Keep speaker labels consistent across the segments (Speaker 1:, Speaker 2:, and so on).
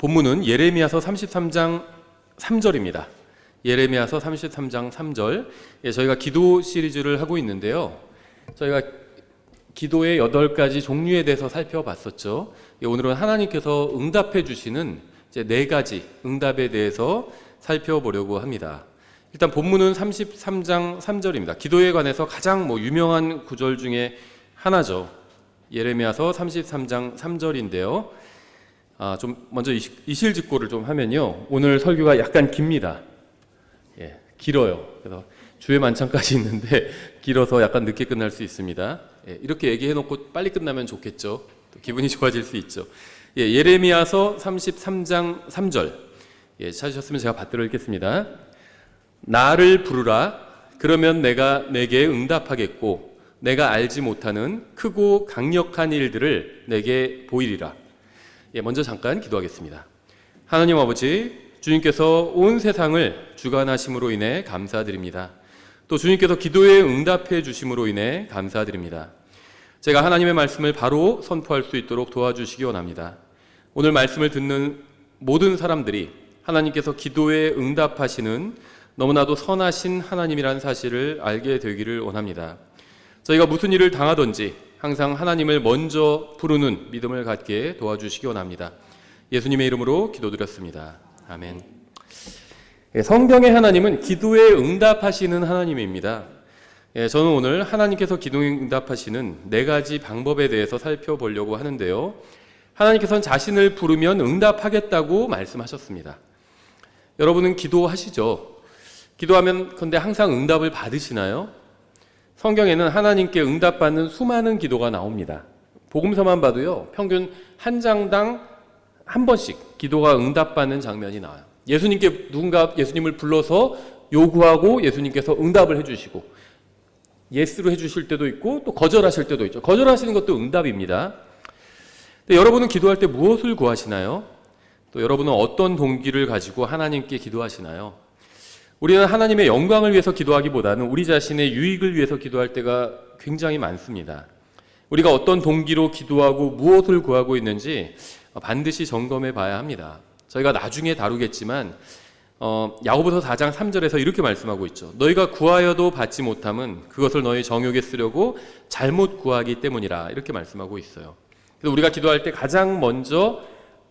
Speaker 1: 본문은 예레미야서 33장 3절입니다. 예레미야서 33장 3절. 저희가 기도 시리즈를 하고 있는데요. 저희가 기도의 8가지 종류에 대해서 살펴봤었죠. 오늘은 하나님께서 응답해 주시는 이제 4가지 응답에 대해서 살펴보려고 합니다. 일단 본문은 33장 3절입니다. 기도에 관해서 가장 유명한 구절 중에 하나죠. 예레미야서 33장 3절인데요. 좀 먼저 이실직고를 좀 하면요. 오늘 설교가 약간 깁니다. 길어요. 그래서 주의 만찬까지 있는데 길어서 약간 늦게 끝날 수 있습니다. 이렇게 얘기해놓고 빨리 끝나면 좋겠죠. 또 기분이 좋아질 수 있죠. 예레미야서 33장 3절. 찾으셨으면 제가 받들어 읽겠습니다. 나를 부르라. 그러면 내가 내게 응답하겠고 내가 알지 못하는 크고 강력한 일들을 내게 보이리라. 먼저 잠깐 기도하겠습니다. 하나님 아버지, 주님께서 온 세상을 주관하심으로 인해 감사드립니다. 또 주님께서 기도에 응답해 주심으로 인해 감사드립니다. 제가 하나님의 말씀을 바로 선포할 수 있도록 도와주시기 원합니다. 오늘 말씀을 듣는 모든 사람들이 하나님께서 기도에 응답하시는 너무나도 선하신 하나님이라는 사실을 알게 되기를 원합니다. 저희가 무슨 일을 당하든지 항상 하나님을 먼저 부르는 믿음을 갖게 도와주시기 원합니다. 예수님의 이름으로 기도드렸습니다. 아멘. 성경의 하나님은 기도에 응답하시는 하나님입니다. 저는 오늘 하나님께서 기도에 응답하시는 4가지 방법에 대해서 살펴보려고 하는데요. 하나님께서는 자신을 부르면 응답하겠다고 말씀하셨습니다. 여러분은 기도하시죠? 기도하면 근데 항상 응답을 받으시나요? 성경에는 하나님께 응답받는 수많은 기도가 나옵니다. 복음서만 봐도요, 평균 한 장당 한 번씩 기도가 응답받는 장면이 나와요. 예수님께 누군가 예수님을 불러서 요구하고 예수님께서 응답을 해주시고 예스로 해주실 때도 있고 또 거절하실 때도 있죠. 거절하시는 것도 응답입니다. 근데 여러분은 기도할 때 무엇을 구하시나요? 또 여러분은 어떤 동기를 가지고 하나님께 기도하시나요? 우리는 하나님의 영광을 위해서 기도하기보다는 우리 자신의 유익을 위해서 기도할 때가 굉장히 많습니다. 우리가 어떤 동기로 기도하고 무엇을 구하고 있는지 반드시 점검해 봐야 합니다. 저희가 나중에 다루겠지만 야고보서 4장 3절에서 이렇게 말씀하고 있죠. 너희가 구하여도 받지 못함은 그것을 너희 정욕에 쓰려고 잘못 구하기 때문이라, 이렇게 말씀하고 있어요. 그래서 우리가 기도할 때 가장 먼저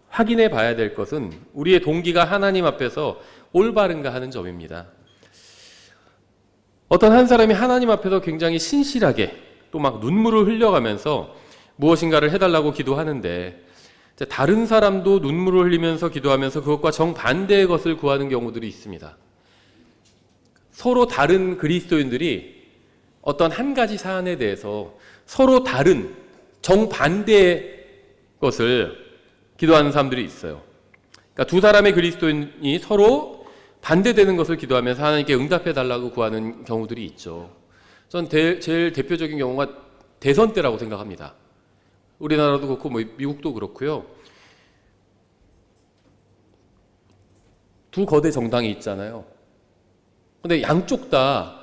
Speaker 1: 확인해 봐야 될 것은 우리의 동기가 하나님 앞에서 올바른가 하는 점입니다. 어떤 한 사람이 하나님 앞에서 굉장히 신실하게 또 막 눈물을 흘려가면서 무엇인가를 해달라고 기도하는데 다른 사람도 눈물을 흘리면서 기도하면서 그것과 정반대의 것을 구하는 경우들이 있습니다. 서로 다른 그리스도인들이 어떤 한 가지 사안에 대해서 서로 다른 정반대의 것을 기도하는 사람들이 있어요. 그러니까 두 사람의 그리스도인이 서로 반대되는 것을 기도하면서 하나님께 응답해달라고 구하는 경우들이 있죠. 전 제일 대표적인 경우가 대선 때라고 생각합니다. 우리나라도 그렇고 미국도 그렇고요. 두 거대 정당이 있잖아요. 근데 양쪽 다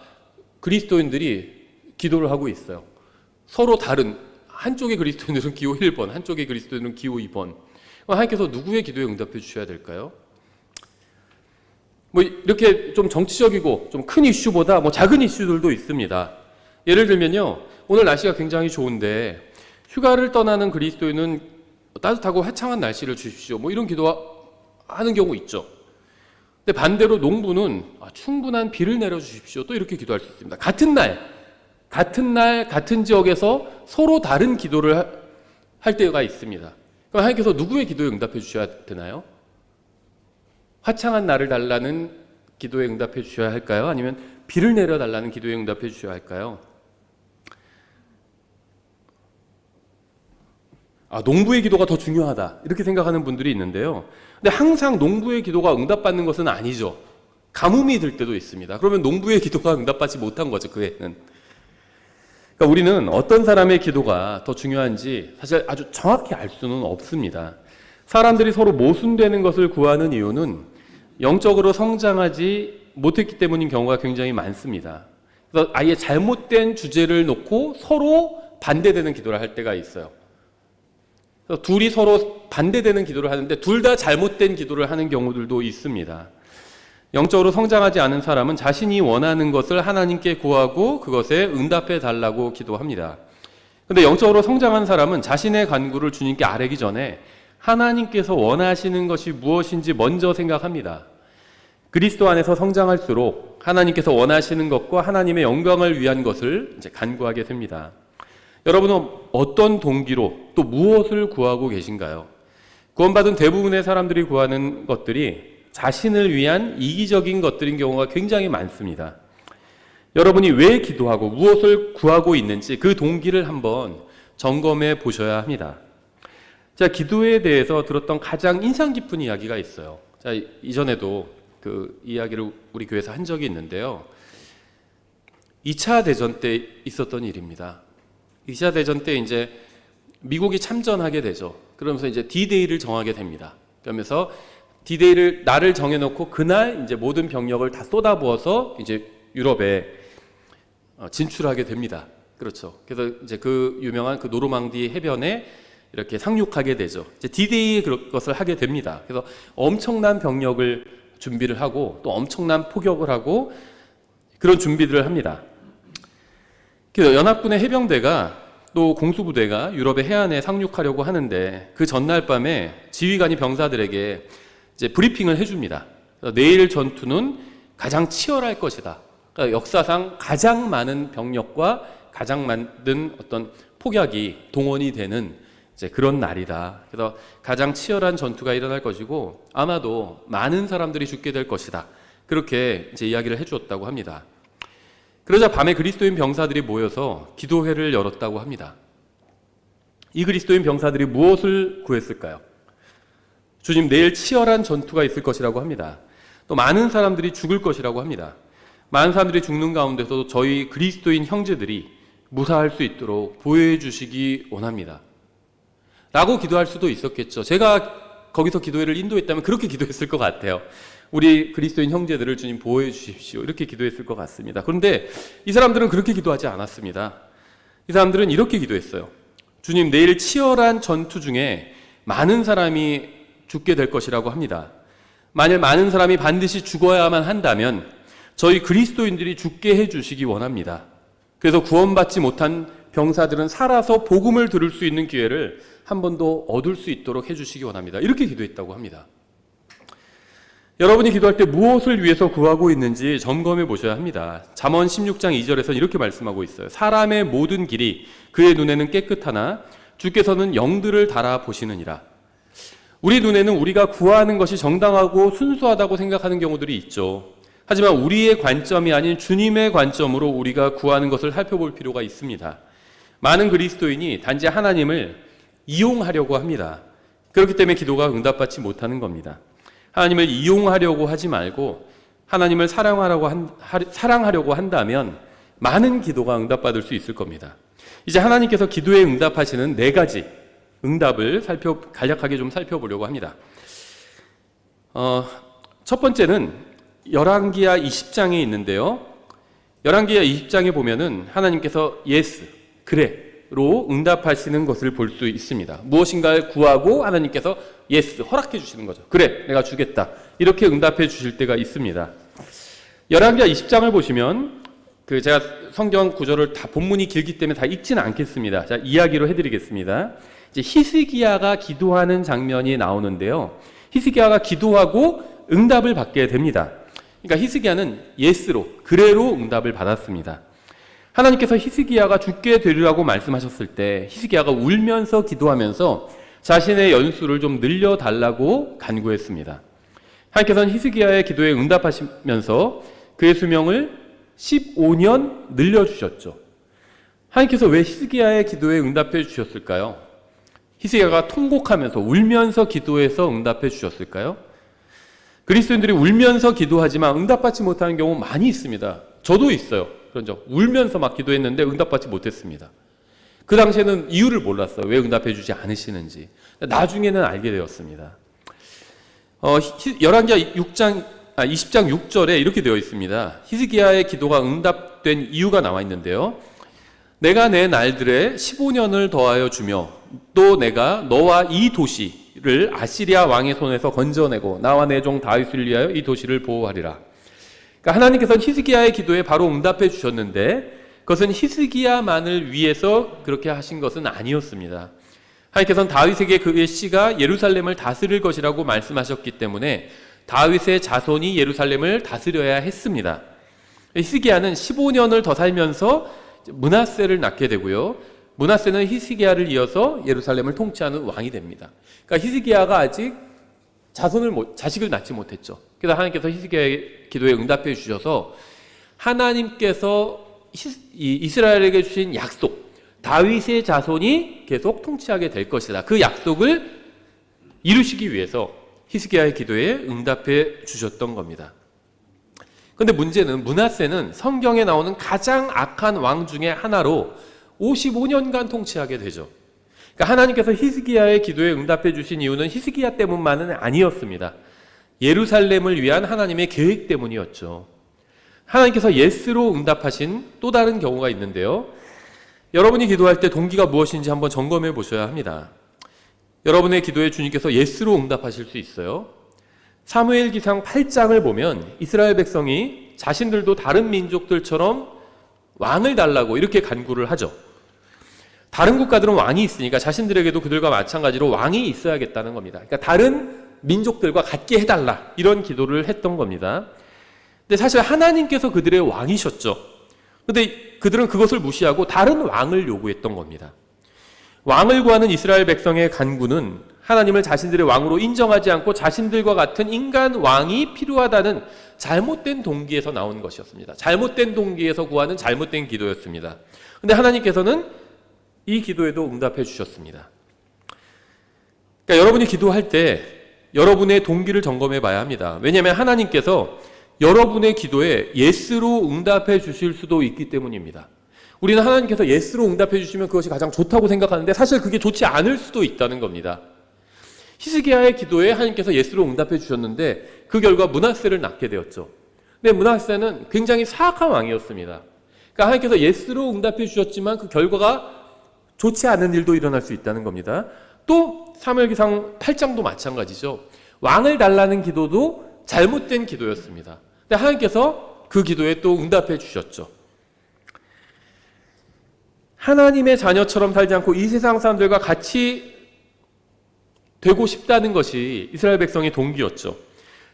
Speaker 1: 그리스도인들이 기도를 하고 있어요. 서로 다른, 한쪽의 그리스도인들은 기호 1번, 한쪽의 그리스도인들은 기호 2번. 하나님께서 누구의 기도에 응답해 주셔야 될까요? 이렇게 좀 정치적이고 좀 큰 이슈보다 작은 이슈들도 있습니다. 예를 들면요, 오늘 날씨가 굉장히 좋은데 휴가를 떠나는 그리스도인은 따뜻하고 화창한 날씨를 주십시오, 이런 기도하는 경우 있죠. 근데 반대로 농부는 충분한 비를 내려주십시오, 또 이렇게 기도할 수 있습니다. 같은 날, 같은 지역에서 서로 다른 기도를 할 때가 있습니다. 그럼 하나님께서 누구의 기도에 응답해 주셔야 되나요? 화창한 날을 달라는 기도에 응답해 주셔야 할까요? 아니면 비를 내려달라는 기도에 응답해 주셔야 할까요? 농부의 기도가 더 중요하다, 이렇게 생각하는 분들이 있는데요. 근데 항상 농부의 기도가 응답받는 것은 아니죠. 가뭄이 들 때도 있습니다. 그러면 농부의 기도가 응답받지 못한 거죠, 그 해는. 그러니까 우리는 어떤 사람의 기도가 더 중요한지 사실 아주 정확히 알 수는 없습니다. 사람들이 서로 모순되는 것을 구하는 이유는 영적으로 성장하지 못했기 때문인 경우가 굉장히 많습니다. 그래서 아예 잘못된 주제를 놓고 서로 반대되는 기도를 할 때가 있어요. 그래서 둘이 서로 반대되는 기도를 하는데 둘 다 잘못된 기도를 하는 경우들도 있습니다. 영적으로 성장하지 않은 사람은 자신이 원하는 것을 하나님께 구하고 그것에 응답해 달라고 기도합니다. 그런데 영적으로 성장한 사람은 자신의 간구를 주님께 아뢰기 전에 하나님께서 원하시는 것이 무엇인지 먼저 생각합니다. 그리스도 안에서 성장할수록 하나님께서 원하시는 것과 하나님의 영광을 위한 것을 이제 간구하게 됩니다. 여러분은 어떤 동기로 또 무엇을 구하고 계신가요? 구원받은 대부분의 사람들이 구하는 것들이 자신을 위한 이기적인 것들인 경우가 굉장히 많습니다. 여러분이 왜 기도하고 무엇을 구하고 있는지 그 동기를 한번 점검해 보셔야 합니다. 제가 기도에 대해서 들었던 가장 인상 깊은 이야기가 있어요. 자, 이전에도 그 이야기를 우리 교회에서 한 적이 있는데요. 2차 대전 때 있었던 일입니다. 2차 대전 때 이제 미국이 참전하게 되죠. 그러면서 이제 D-Day를 정하게 됩니다. 그러면서 D-Day를 날을 정해놓고 그날 이제 모든 병력을 다 쏟아부어서 이제 유럽에 진출하게 됩니다. 그렇죠. 그래서 이제 그 유명한 그 노르망디 해변에 이렇게 상륙하게 되죠. 이제 D-Day 그것을 하게 됩니다. 그래서 엄청난 병력을 준비를 하고 또 엄청난 포격을 하고 그런 준비들을 합니다. 그래서 연합군의 해병대가 또 공수부대가 유럽의 해안에 상륙하려고 하는데 그 전날 밤에 지휘관이 병사들에게 이제 브리핑을 해줍니다. 내일 전투는 가장 치열할 것이다. 그러니까 역사상 가장 많은 병력과 가장 많은 어떤 폭약이 동원이 되는 이제 그런 날이다. 그래서 가장 치열한 전투가 일어날 것이고 아마도 많은 사람들이 죽게 될 것이다. 그렇게 이제 이야기를 해주었다고 합니다. 그러자 밤에 그리스도인 병사들이 모여서 기도회를 열었다고 합니다. 이 그리스도인 병사들이 무엇을 구했을까요? 주님, 내일 치열한 전투가 있을 것이라고 합니다. 또 많은 사람들이 죽을 것이라고 합니다. 많은 사람들이 죽는 가운데서도 저희 그리스도인 형제들이 무사할 수 있도록 보호해 주시기 원합니다. 라고 기도할 수도 있었겠죠. 제가 거기서 기도회를 인도했다면 그렇게 기도했을 것 같아요. 우리 그리스도인 형제들을 주님 보호해 주십시오. 이렇게 기도했을 것 같습니다. 그런데 이 사람들은 그렇게 기도하지 않았습니다. 이 사람들은 이렇게 기도했어요. 주님, 내일 치열한 전투 중에 많은 사람이 죽게 될 것이라고 합니다. 만일 많은 사람이 반드시 죽어야만 한다면 저희 그리스도인들이 죽게 해주시기 원합니다. 그래서 구원받지 못한 병사들은 살아서 복음을 들을 수 있는 기회를 한 번 더 얻을 수 있도록 해주시기 원합니다. 이렇게 기도했다고 합니다. 여러분이 기도할 때 무엇을 위해서 구하고 있는지 점검해 보셔야 합니다. 잠언 16장 2절에서 이렇게 말씀하고 있어요. 사람의 모든 길이 그의 눈에는 깨끗하나 주께서는 영들을 달아보시느니라. 우리 눈에는 우리가 구하는 것이 정당하고 순수하다고 생각하는 경우들이 있죠. 하지만 우리의 관점이 아닌 주님의 관점으로 우리가 구하는 것을 살펴볼 필요가 있습니다. 많은 그리스도인이 단지 하나님을 이용하려고 합니다. 그렇기 때문에 기도가 응답받지 못하는 겁니다. 하나님을 이용하려고 하지 말고 하나님을 사랑하려고 한다면 많은 기도가 응답받을 수 있을 겁니다. 이제 하나님께서 기도에 응답하시는 4가지 응답을 간략하게 좀 살펴보려고 합니다. 첫 번째는 열왕기하 20장에 있는데요. 열왕기하 20장에 보면은 하나님께서 예스, 그래로 응답하시는 것을 볼 수 있습니다. 무엇인가를 구하고 하나님께서 예스, 허락해 주시는 거죠. 그래, 내가 주겠다. 이렇게 응답해 주실 때가 있습니다. 열왕기하 20장을 보시면 제가 성경 구절을 다 본문이 길기 때문에 다 읽지는 않겠습니다. 자, 이야기로 해드리겠습니다. 이제 히스기야가 기도하는 장면이 나오는데요. 히스기야가 기도하고 응답을 받게 됩니다. 그러니까 히스기야는 예스로, 그래로 응답을 받았습니다. 하나님께서 히스기야가 죽게 되리라고 말씀하셨을 때 히스기야가 울면서 기도하면서 자신의 연수를 좀 늘려달라고 간구했습니다. 하나님께서는 히스기야의 기도에 응답하시면서 그의 수명을 15년 늘려주셨죠. 하나님께서 왜 히스기야의 기도에 응답해 주셨을까요? 히스기야가 통곡하면서 울면서 기도해서 응답해 주셨을까요? 그리스도인들이 울면서 기도하지만 응답받지 못하는 경우 많이 있습니다. 저도 있어요. 그런 적. 울면서 막 기도했는데 응답받지 못했습니다. 그 당시에는 이유를 몰랐어요. 왜 응답해 주지 않으시는지. 나중에는 알게 되었습니다. 열왕기하 20장 6절에 이렇게 되어 있습니다. 히스기야의 기도가 응답된 이유가 나와 있는데요. 내가 내 날들에 15년을 더하여 주며 또 내가 너와 이 도시를 아시리아 왕의 손에서 건져내고 나와 내 종 다윗을 위하여 이 도시를 보호하리라. 그러니까 하나님께서는 히스기야의 기도에 바로 응답해 주셨는데 그것은 히스기야만을 위해서 그렇게 하신 것은 아니었습니다. 하나님께서는 다윗에게 그의 씨가 예루살렘을 다스릴 것이라고 말씀하셨기 때문에 다윗의 자손이 예루살렘을 다스려야 했습니다. 히스기야는 15년을 더 살면서 므낫세를 낳게 되고요. 므낫세는 히스기야를 이어서 예루살렘을 통치하는 왕이 됩니다. 그러니까 히스기야가 아직 자식을 낳지 못했죠. 그래서 하나님께서 히스기야의 기도에 응답해 주셔서 하나님께서 이스라엘에게 주신 약속, 다윗의 자손이 계속 통치하게 될 것이다. 그 약속을 이루시기 위해서 히스기야의 기도에 응답해 주셨던 겁니다. 그런데 문제는 므낫세는 성경에 나오는 가장 악한 왕 중에 하나로 55년간 통치하게 되죠. 그러니까 하나님께서 히스기야의 기도에 응답해 주신 이유는 히스기야 때문만은 아니었습니다. 예루살렘을 위한 하나님의 계획 때문이었죠. 하나님께서 예스로 응답하신 또 다른 경우가 있는데요. 여러분이 기도할 때 동기가 무엇인지 한번 점검해 보셔야 합니다. 여러분의 기도에 주님께서 예스로 응답하실 수 있어요. 사무엘기상 8장을 보면 이스라엘 백성이 자신들도 다른 민족들처럼 왕을 달라고 이렇게 간구를 하죠. 다른 국가들은 왕이 있으니까 자신들에게도 그들과 마찬가지로 왕이 있어야겠다는 겁니다. 그러니까 다른 민족들과 같게 해달라 이런 기도를 했던 겁니다. 근데 사실 하나님께서 그들의 왕이셨죠. 그런데 그들은 그것을 무시하고 다른 왕을 요구했던 겁니다. 왕을 구하는 이스라엘 백성의 간구는 하나님을 자신들의 왕으로 인정하지 않고 자신들과 같은 인간 왕이 필요하다는 잘못된 동기에서 나온 것이었습니다. 잘못된 동기에서 구하는 잘못된 기도였습니다. 그런데 하나님께서는 이 기도에도 응답해 주셨습니다. 그러니까 여러분이 기도할 때 여러분의 동기를 점검해 봐야 합니다. 왜냐하면 하나님께서 여러분의 기도에 예스로 응답해 주실 수도 있기 때문입니다. 우리는 하나님께서 예스로 응답해 주시면 그것이 가장 좋다고 생각하는데 사실 그게 좋지 않을 수도 있다는 겁니다. 히스기야의 기도에 하나님께서 예스로 응답해 주셨는데 그 결과 므낫세를 낳게 되었죠. 근데 므낫세는 굉장히 사악한 왕이었습니다. 그러니까 하나님께서 예스로 응답해 주셨지만 그 결과가 좋지 않은 일도 일어날 수 있다는 겁니다. 또 사무엘기상 8장도 마찬가지죠. 왕을 달라는 기도도 잘못된 기도였습니다. 근데 하나님께서 그 기도에 또 응답해 주셨죠. 하나님의 자녀처럼 살지 않고 이 세상 사람들과 같이 되고 싶다는 것이 이스라엘 백성의 동기였죠.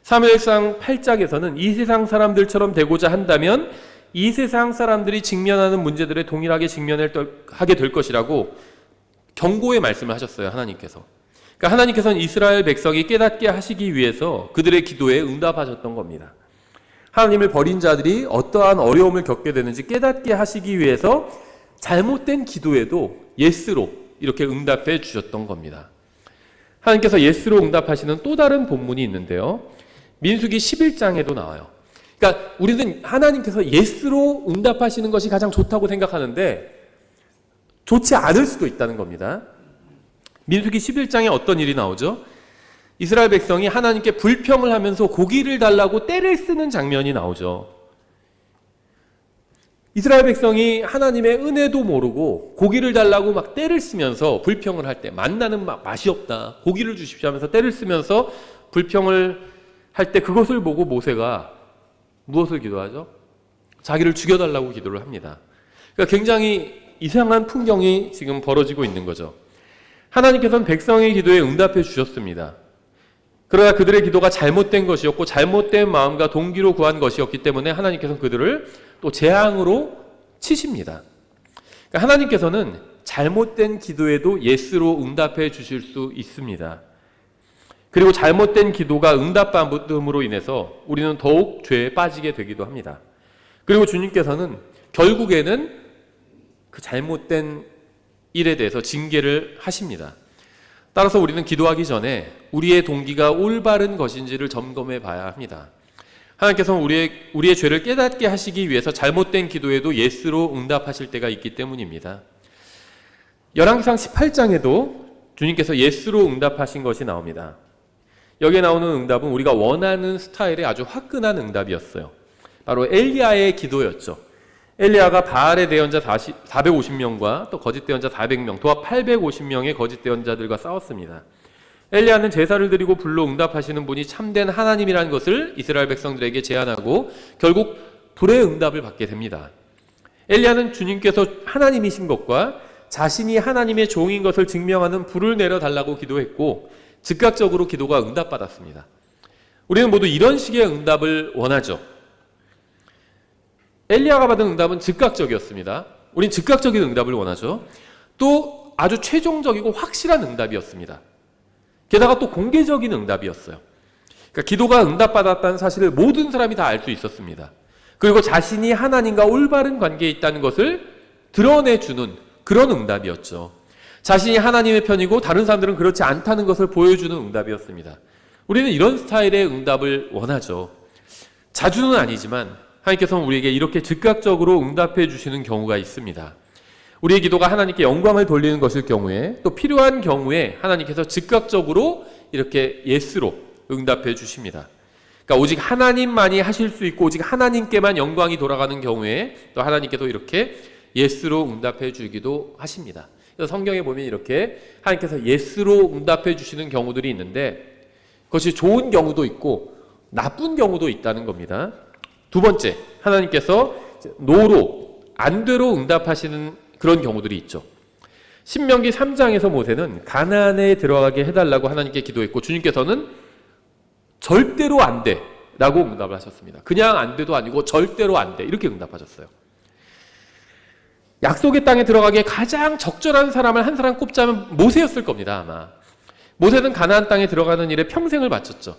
Speaker 1: 사무엘상 8장에서는 이 세상 사람들처럼 되고자 한다면 이 세상 사람들이 직면하는 문제들에 동일하게 직면하게 될 것이라고 경고의 말씀을 하셨어요. 하나님께서. 그러니까 하나님께서는 이스라엘 백성이 깨닫게 하시기 위해서 그들의 기도에 응답하셨던 겁니다. 하나님을 버린 자들이 어떠한 어려움을 겪게 되는지 깨닫게 하시기 위해서 잘못된 기도에도 예스로 이렇게 응답해 주셨던 겁니다. 하나님께서 예스로 응답하시는 또 다른 본문이 있는데요. 민수기 11장에도 나와요. 그러니까 우리는 하나님께서 예스로 응답하시는 것이 가장 좋다고 생각하는데 좋지 않을 수도 있다는 겁니다. 민수기 11장에 어떤 일이 나오죠? 이스라엘 백성이 하나님께 불평을 하면서 고기를 달라고 떼를 쓰는 장면이 나오죠. 이스라엘 백성이 하나님의 은혜도 모르고 고기를 달라고 막 떼를 쓰면서 불평을 할 때 만나는 맛이 없다. 고기를 주십시오 하면서 떼를 쓰면서 불평을 할 때 그것을 보고 모세가 무엇을 기도하죠? 자기를 죽여달라고 기도를 합니다. 그러니까 굉장히 이상한 풍경이 지금 벌어지고 있는 거죠. 하나님께서는 백성의 기도에 응답해 주셨습니다. 그러나 그들의 기도가 잘못된 것이었고 잘못된 마음과 동기로 구한 것이었기 때문에 하나님께서는 그들을 또 재앙으로 치십니다. 그러니까 하나님께서는 잘못된 기도에도 예스로 응답해 주실 수 있습니다. 그리고 잘못된 기도가 응답받음으로 인해서 우리는 더욱 죄에 빠지게 되기도 합니다. 그리고 주님께서는 결국에는 그 잘못된 일에 대해서 징계를 하십니다. 따라서 우리는 기도하기 전에 우리의 동기가 올바른 것인지를 점검해 봐야 합니다. 하나님께서는 우리의 죄를 깨닫게 하시기 위해서 잘못된 기도에도 예스로 응답하실 때가 있기 때문입니다. 열왕기상 18장에도 주님께서 예스로 응답하신 것이 나옵니다. 여기에 나오는 응답은 우리가 원하는 스타일의 아주 화끈한 응답이었어요. 바로 엘리야의 기도였죠. 엘리야가 바알의 대언자 450명과 또 거짓 대언자 400명, 도합 850명의 거짓 대언자들과 싸웠습니다. 엘리야는 제사를 드리고 불로 응답하시는 분이 참된 하나님이라는 것을 이스라엘 백성들에게 제안하고 결국 불의 응답을 받게 됩니다. 엘리야는 주님께서 하나님이신 것과 자신이 하나님의 종인 것을 증명하는 불을 내려달라고 기도했고 즉각적으로 기도가 응답받았습니다. 우리는 모두 이런 식의 응답을 원하죠. 엘리야가 받은 응답은 즉각적이었습니다. 우린 즉각적인 응답을 원하죠. 또 아주 최종적이고 확실한 응답이었습니다. 게다가 또 공개적인 응답이었어요. 그러니까 기도가 응답받았다는 사실을 모든 사람이 다 알 수 있었습니다. 그리고 자신이 하나님과 올바른 관계에 있다는 것을 드러내주는 그런 응답이었죠. 자신이 하나님의 편이고 다른 사람들은 그렇지 않다는 것을 보여주는 응답이었습니다. 우리는 이런 스타일의 응답을 원하죠. 자주는 아니지만 하나님께서는 우리에게 이렇게 즉각적으로 응답해 주시는 경우가 있습니다. 우리의 기도가 하나님께 영광을 돌리는 것일 경우에 또 필요한 경우에 하나님께서 즉각적으로 이렇게 예스로 응답해 주십니다. 그러니까 오직 하나님만이 하실 수 있고 오직 하나님께만 영광이 돌아가는 경우에 또 하나님께도 이렇게 예스로 응답해 주기도 하십니다. 그래서 성경에 보면 이렇게 하나님께서 예스로 응답해 주시는 경우들이 있는데 그것이 좋은 경우도 있고 나쁜 경우도 있다는 겁니다. 두 번째, 하나님께서 노로, 안되로 응답하시는 그런 경우들이 있죠. 신명기 3장에서 모세는 가나안에 들어가게 해달라고 하나님께 기도했고 주님께서는 절대로 안 돼 라고 응답을 하셨습니다. 그냥 안 돼도 아니고 절대로 안 돼 이렇게 응답하셨어요. 약속의 땅에 들어가기에 가장 적절한 사람을 한 사람 꼽자면 모세였을 겁니다. 아마 모세는 가나안 땅에 들어가는 일에 평생을 바쳤죠.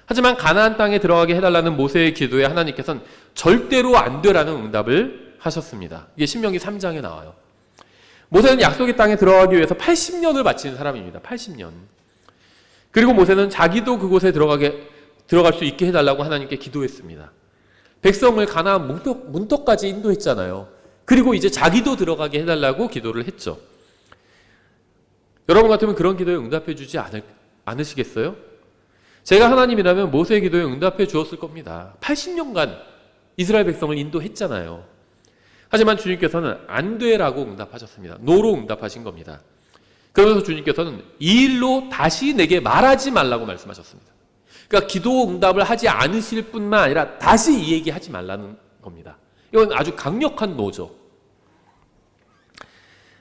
Speaker 1: 하지만 가나안 땅에 들어가게 해달라는 모세의 기도에 하나님께서는 절대로 안 되라는 응답을 하셨습니다. 이게 신명기 3장에 나와요. 모세는 약속의 땅에 들어가기 위해서 80년을 바친 사람입니다. 80년. 그리고 모세는 자기도 그곳에 들어갈 수 있게 해달라고 하나님께 기도했습니다. 백성을 가나안 문턱까지 인도했잖아요. 그리고 이제 자기도 들어가게 해달라고 기도를 했죠. 여러분 같으면 그런 기도에 응답해 주지 않으시겠어요? 제가 하나님이라면 모세의 기도에 응답해 주었을 겁니다. 80년간 이스라엘 백성을 인도했잖아요. 하지만 주님께서는 안 돼라고 응답하셨습니다. 노로 응답하신 겁니다. 그러면서 주님께서는 이 일로 다시 내게 말하지 말라고 말씀하셨습니다. 그러니까 기도 응답을 하지 않으실 뿐만 아니라 다시 이 얘기 하지 말라는 겁니다. 이건 아주 강력한 노죠.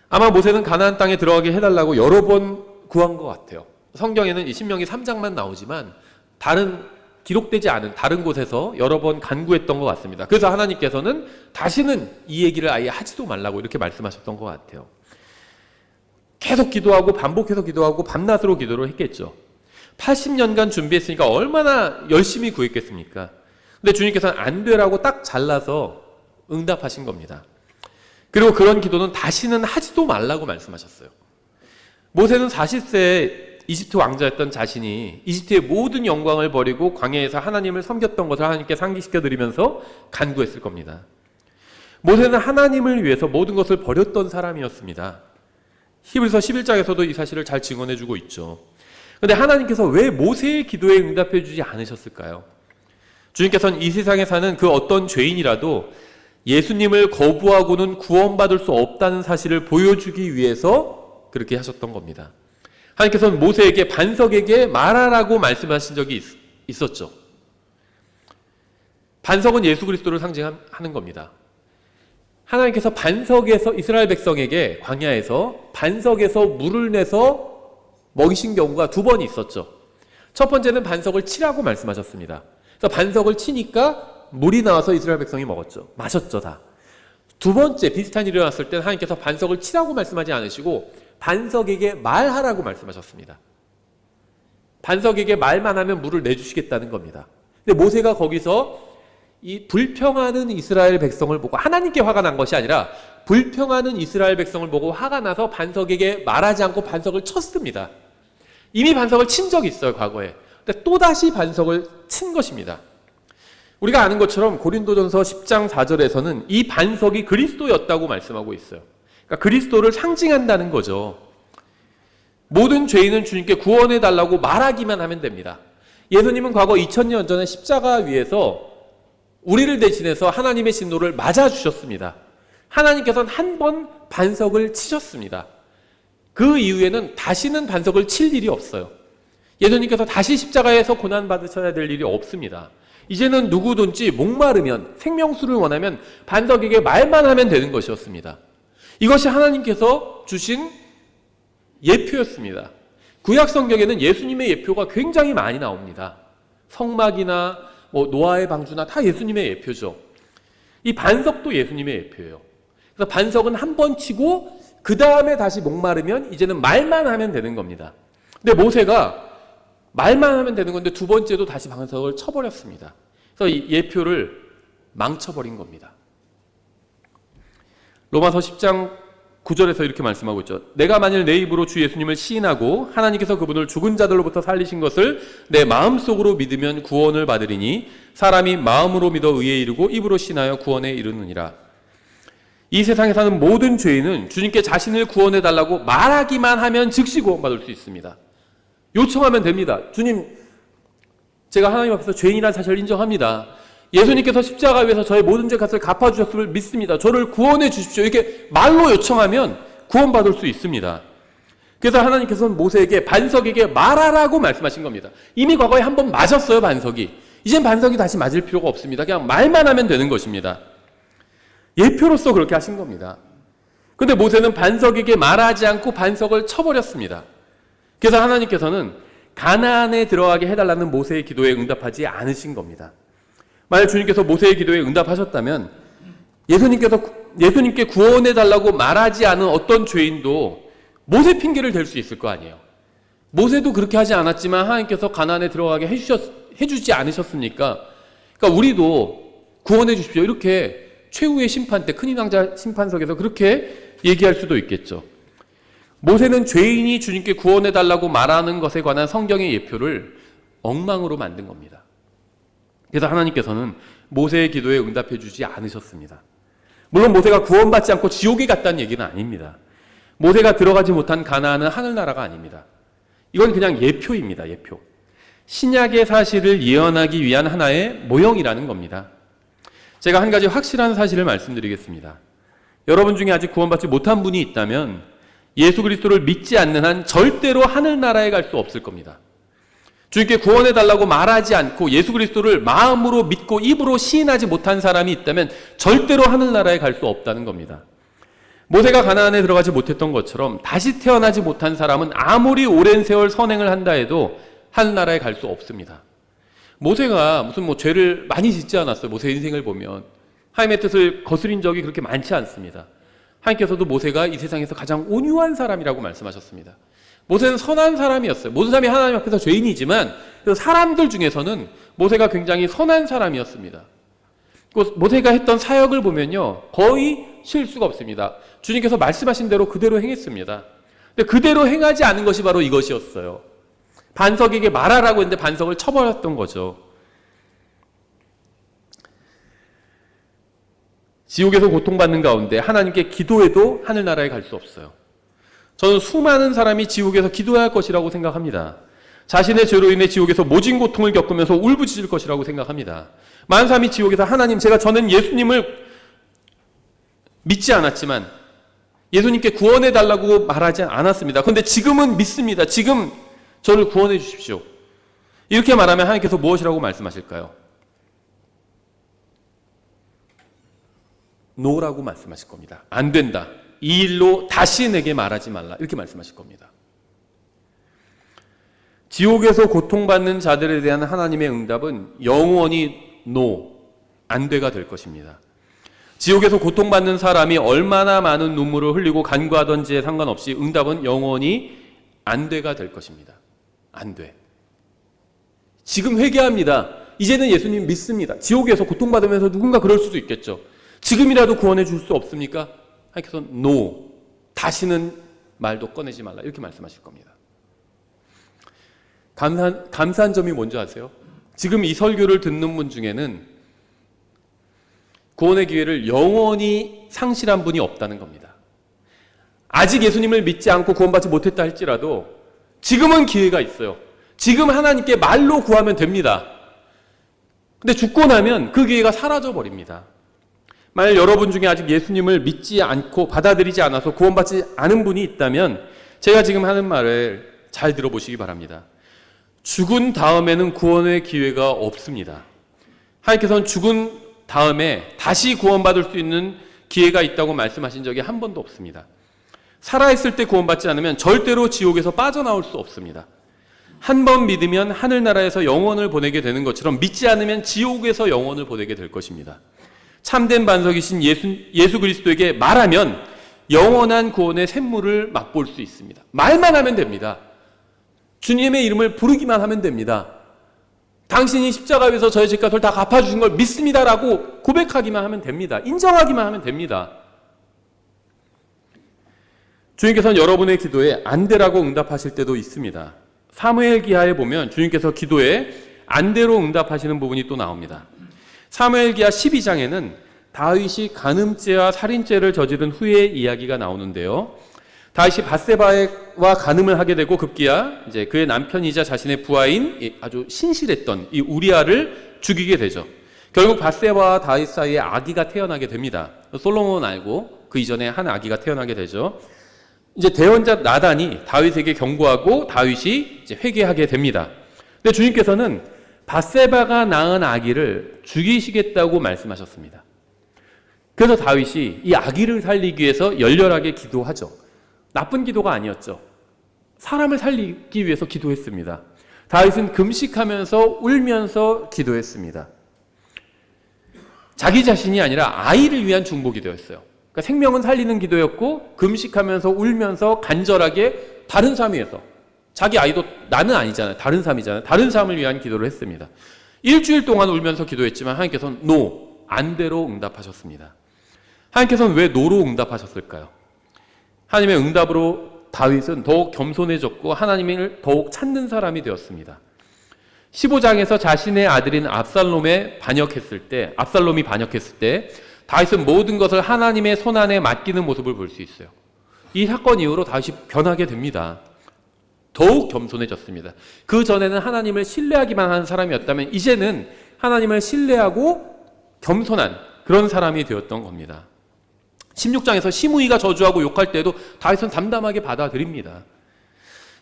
Speaker 1: 아마 모세는 가나안 땅에 들어가게 해달라고 여러 번 구한 것 같아요. 성경에는 이 신명기 3장만 나오지만 기록되지 않은 다른 곳에서 여러 번 간구했던 것 같습니다. 그래서 하나님께서는 다시는 이 얘기를 아예 하지도 말라고 이렇게 말씀하셨던 것 같아요. 계속 기도하고 반복해서 기도하고 밤낮으로 기도를 했겠죠. 80년간 준비했으니까 얼마나 열심히 구했겠습니까? 근데 주님께서는 안 되라고 딱 잘라서 응답하신 겁니다. 그리고 그런 기도는 다시는 하지도 말라고 말씀하셨어요. 모세는 40세에 이집트 왕자였던 자신이 이집트의 모든 영광을 버리고 광야에서 하나님을 섬겼던 것을 하나님께 상기시켜 드리면서 간구했을 겁니다. 모세는 하나님을 위해서 모든 것을 버렸던 사람이었습니다. 히브리서 11장에서도 이 사실을 잘 증언해 주고 있죠. 그런데 하나님께서 왜 모세의 기도에 응답해 주지 않으셨을까요? 주님께서는 이 세상에 사는 그 어떤 죄인이라도 예수님을 거부하고는 구원받을 수 없다는 사실을 보여주기 위해서 그렇게 하셨던 겁니다. 하나님께서는 모세에게 반석에게 말하라고 말씀하신 적이 있었죠. 반석은 예수 그리스도를 상징하는 겁니다. 하나님께서 반석에서 이스라엘 백성에게 광야에서 반석에서 물을 내서 먹이신 경우가 두 번 있었죠. 첫 번째는 반석을 치라고 말씀하셨습니다. 그래서 반석을 치니까 물이 나와서 이스라엘 백성이 마셨죠 다. 두 번째 비슷한 일이 일어났을 때는 하나님께서 반석을 치라고 말씀하지 않으시고 반석에게 말하라고 말씀하셨습니다. 반석에게 말만 하면 물을 내주시겠다는 겁니다. 근데 모세가 거기서 이 불평하는 이스라엘 백성을 보고 하나님께 화가 난 것이 아니라 불평하는 이스라엘 백성을 보고 화가 나서 반석에게 말하지 않고 반석을 쳤습니다. 이미 반석을 친 적이 있어요, 과거에. 근데 또다시 반석을 친 것입니다. 우리가 아는 것처럼 고린도전서 10장 4절에서는 이 반석이 그리스도였다고 말씀하고 있어요. 그러니까 그리스도를 상징한다는 거죠. 모든 죄인은 주님께 구원해달라고 말하기만 하면 됩니다. 예수님은 과거 2000년 전에 십자가 위에서 우리를 대신해서 하나님의 진노를 맞아주셨습니다. 하나님께서는 한 번 반석을 치셨습니다. 그 이후에는 다시는 반석을 칠 일이 없어요. 예수님께서 다시 십자가에서 고난받으셔야 될 일이 없습니다. 이제는 누구든지 목마르면, 생명수를 원하면 반석에게 말만 하면 되는 것이었습니다. 이것이 하나님께서 주신 예표였습니다. 구약 성경에는 예수님의 예표가 굉장히 많이 나옵니다. 성막이나 노아의 방주나 다 예수님의 예표죠. 이 반석도 예수님의 예표예요. 그래서 반석은 한 번 치고 그 다음에 다시 목마르면 이제는 말만 하면 되는 겁니다. 근데 모세가 말만 하면 되는 건데 두 번째도 다시 반석을 쳐버렸습니다. 그래서 이 예표를 망쳐버린 겁니다. 로마서 10장 9절에서 이렇게 말씀하고 있죠. 내가 만일 내 입으로 주 예수님을 시인하고 하나님께서 그분을 죽은 자들로부터 살리신 것을 내 마음속으로 믿으면 구원을 받으리니 사람이 마음으로 믿어 의에 이르고 입으로 시인하여 구원에 이르느니라. 이 세상에 사는 모든 죄인은 주님께 자신을 구원해 달라고 말하기만 하면 즉시 구원받을 수 있습니다. 요청하면 됩니다. 주님, 제가 하나님 앞에서 죄인이라는 사실을 인정합니다. 예수님께서 십자가 위에서 저의 모든 죄 값을 갚아주셨음을 믿습니다. 저를 구원해 주십시오. 이렇게 말로 요청하면 구원받을 수 있습니다. 그래서 하나님께서는 모세에게 반석에게 말하라고 말씀하신 겁니다. 이미 과거에 한 번 맞았어요, 반석이. 이젠 반석이 다시 맞을 필요가 없습니다. 그냥 말만 하면 되는 것입니다. 예표로서 그렇게 하신 겁니다. 그런데 모세는 반석에게 말하지 않고 반석을 쳐버렸습니다. 그래서 하나님께서는 가나안에 들어가게 해달라는 모세의 기도에 응답하지 않으신 겁니다. 만약 주님께서 모세의 기도에 응답하셨다면 예수님께 구원해달라고 말하지 않은 어떤 죄인도 모세 핑계를 댈 수 있을 거 아니에요. 모세도 그렇게 하지 않았지만 하나님께서 가나안에 들어가게 해주지 않으셨습니까? 그러니까 우리도 구원해 주십시오. 이렇게 최후의 심판 때 큰 왕자 심판석에서 그렇게 얘기할 수도 있겠죠. 모세는 죄인이 주님께 구원해달라고 말하는 것에 관한 성경의 예표를 엉망으로 만든 겁니다. 그래서 하나님께서는 모세의 기도에 응답해 주지 않으셨습니다. 물론 모세가 구원받지 않고 지옥에 갔다는 얘기는 아닙니다. 모세가 들어가지 못한 가나안은 하늘나라가 아닙니다. 이건 그냥 예표입니다. 예표. 신약의 사실을 예언하기 위한 하나의 모형이라는 겁니다. 제가 한 가지 확실한 사실을 말씀드리겠습니다. 여러분 중에 아직 구원받지 못한 분이 있다면 예수 그리스도를 믿지 않는 한 절대로 하늘나라에 갈 수 없을 겁니다. 주님께 구원해달라고 말하지 않고 예수 그리스도를 마음으로 믿고 입으로 시인하지 못한 사람이 있다면 절대로 하늘나라에 갈 수 없다는 겁니다. 모세가 가나안에 들어가지 못했던 것처럼 다시 태어나지 못한 사람은 아무리 오랜 세월 선행을 한다 해도 하늘나라에 갈 수 없습니다. 모세가 무슨 죄를 많이 짓지 않았어요. 모세 인생을 보면 하나님의 뜻을 거스린 적이 그렇게 많지 않습니다. 하나님께서도 모세가 이 세상에서 가장 온유한 사람이라고 말씀하셨습니다. 모세는 선한 사람이었어요. 모든 사람이 하나님 앞에서 죄인이지만 사람들 중에서는 모세가 굉장히 선한 사람이었습니다. 모세가 했던 사역을 보면요, 거의 실수가 없습니다. 주님께서 말씀하신 대로 그대로 행했습니다. 근데 그대로 행하지 않은 것이 바로 이것이었어요. 반석에게 말하라고 했는데 반석을 쳐버렸던 거죠. 지옥에서 고통받는 가운데 하나님께 기도해도 하늘나라에 갈 수 없어요. 저는 수많은 사람이 지옥에서 기도해야 할 것이라고 생각합니다. 자신의 죄로 인해 지옥에서 모진 고통을 겪으면서 울부짖을 것이라고 생각합니다. 많은 사람이 지옥에서 하나님, 저는 예수님을 믿지 않았지만 예수님께 구원해달라고 말하지 않았습니다. 그런데 지금은 믿습니다. 지금 저를 구원해 주십시오. 이렇게 말하면 하나님께서 무엇이라고 말씀하실까요? 노라고 말씀하실 겁니다. 안 된다. 이 일로 다시 내게 말하지 말라. 이렇게 말씀하실 겁니다. 지옥에서 고통받는 자들에 대한 하나님의 응답은 영원히 안 돼가 될 것입니다. 지옥에서 고통받는 사람이 얼마나 많은 눈물을 흘리고 간구하던지에 상관없이 응답은 영원히 안 돼가 될 것입니다. 안 돼. 지금 회개합니다. 이제는 예수님 믿습니다. 지옥에서 고통받으면서 누군가 그럴 수도 있겠죠. 지금이라도 구원해 줄 수 없습니까? 하나님께서 다시는 말도 꺼내지 말라. 이렇게 말씀하실 겁니다. 감사한 점이 뭔지 아세요? 지금 이 설교를 듣는 분 중에는 구원의 기회를 영원히 상실한 분이 없다는 겁니다. 아직 예수님을 믿지 않고 구원받지 못했다 할지라도 지금은 기회가 있어요. 지금 하나님께 말로 구하면 됩니다. 근데 죽고 나면 그 기회가 사라져 버립니다. 만약 여러분 중에 아직 예수님을 믿지 않고 받아들이지 않아서 구원받지 않은 분이 있다면 제가 지금 하는 말을 잘 들어보시기 바랍니다. 죽은 다음에는 구원의 기회가 없습니다. 하나님께서는 죽은 다음에 다시 구원받을 수 있는 기회가 있다고 말씀하신 적이 한 번도 없습니다. 살아있을 때 구원받지 않으면 절대로 지옥에서 빠져나올 수 없습니다. 한 번 믿으면 하늘나라에서 영혼을 보내게 되는 것처럼 믿지 않으면 지옥에서 영혼을 보내게 될 것입니다. 참된 반석이신 예수 그리스도에게 말하면 영원한 구원의 샘물을 맛볼 수 있습니다. 말만 하면 됩니다. 주님의 이름을 부르기만 하면 됩니다. 당신이 십자가 위에서 저의 죄 값을 다 갚아주신 걸 믿습니다라고 고백하기만 하면 됩니다. 인정하기만 하면 됩니다. 주님께서는 여러분의 기도에 안 되라고 응답하실 때도 있습니다. 사무엘 기하에 보면 주님께서 기도에 안 되로 응답하시는 부분이 또 나옵니다. 사무엘 기하 12장에는 다윗이 간음죄와 살인죄를 저지른 후의 이야기가 나오는데요. 다윗이 밧세바와 간음을 하게 되고 급기야 이제 그의 남편이자 자신의 부하인 아주 신실했던 이 우리아를 죽이게 되죠. 결국 밧세바와 다윗 사이에 아기가 태어나게 됩니다. 솔로몬 알고 그 이전에 한 아기가 태어나게 되죠. 이제 대언자 나단이 다윗에게 경고하고 다윗이 이제 회개하게 됩니다. 근데 주님께서는 밧세바가 낳은 아기를 죽이시겠다고 말씀하셨습니다. 그래서 다윗이 이 아기를 살리기 위해서 열렬하게 기도하죠. 나쁜 기도가 아니었죠. 사람을 살리기 위해서 기도했습니다. 다윗은 금식하면서 울면서 기도했습니다. 자기 자신이 아니라 아이를 위한 중보 기도였어요. 그러니까 생명은 살리는 기도였고 금식하면서 울면서 간절하게 다른 삶 위해서 자기 아이도 나는 아니잖아요. 다른 삶이잖아요. 다른 삶을 위한 기도를 했습니다. 일주일 동안 울면서 기도했지만 하나님께서는 안 되로 응답하셨습니다. 하나님께서는 왜 노로 응답하셨을까요? 하나님의 응답으로 다윗은 더욱 겸손해졌고 하나님을 더욱 찾는 사람이 되었습니다. 15장에서 자신의 아들인 압살롬이 반역했을 때 다윗은 모든 것을 하나님의 손안에 맡기는 모습을 볼 수 있어요. 이 사건 이후로 다윗이 변하게 됩니다. 더욱 겸손해졌습니다. 그 전에는 하나님을 신뢰하기만 하는 사람이었다면 이제는 하나님을 신뢰하고 겸손한 그런 사람이 되었던 겁니다. 16장에서 시므이가 저주하고 욕할 때도 다윗은 담담하게 받아들입니다.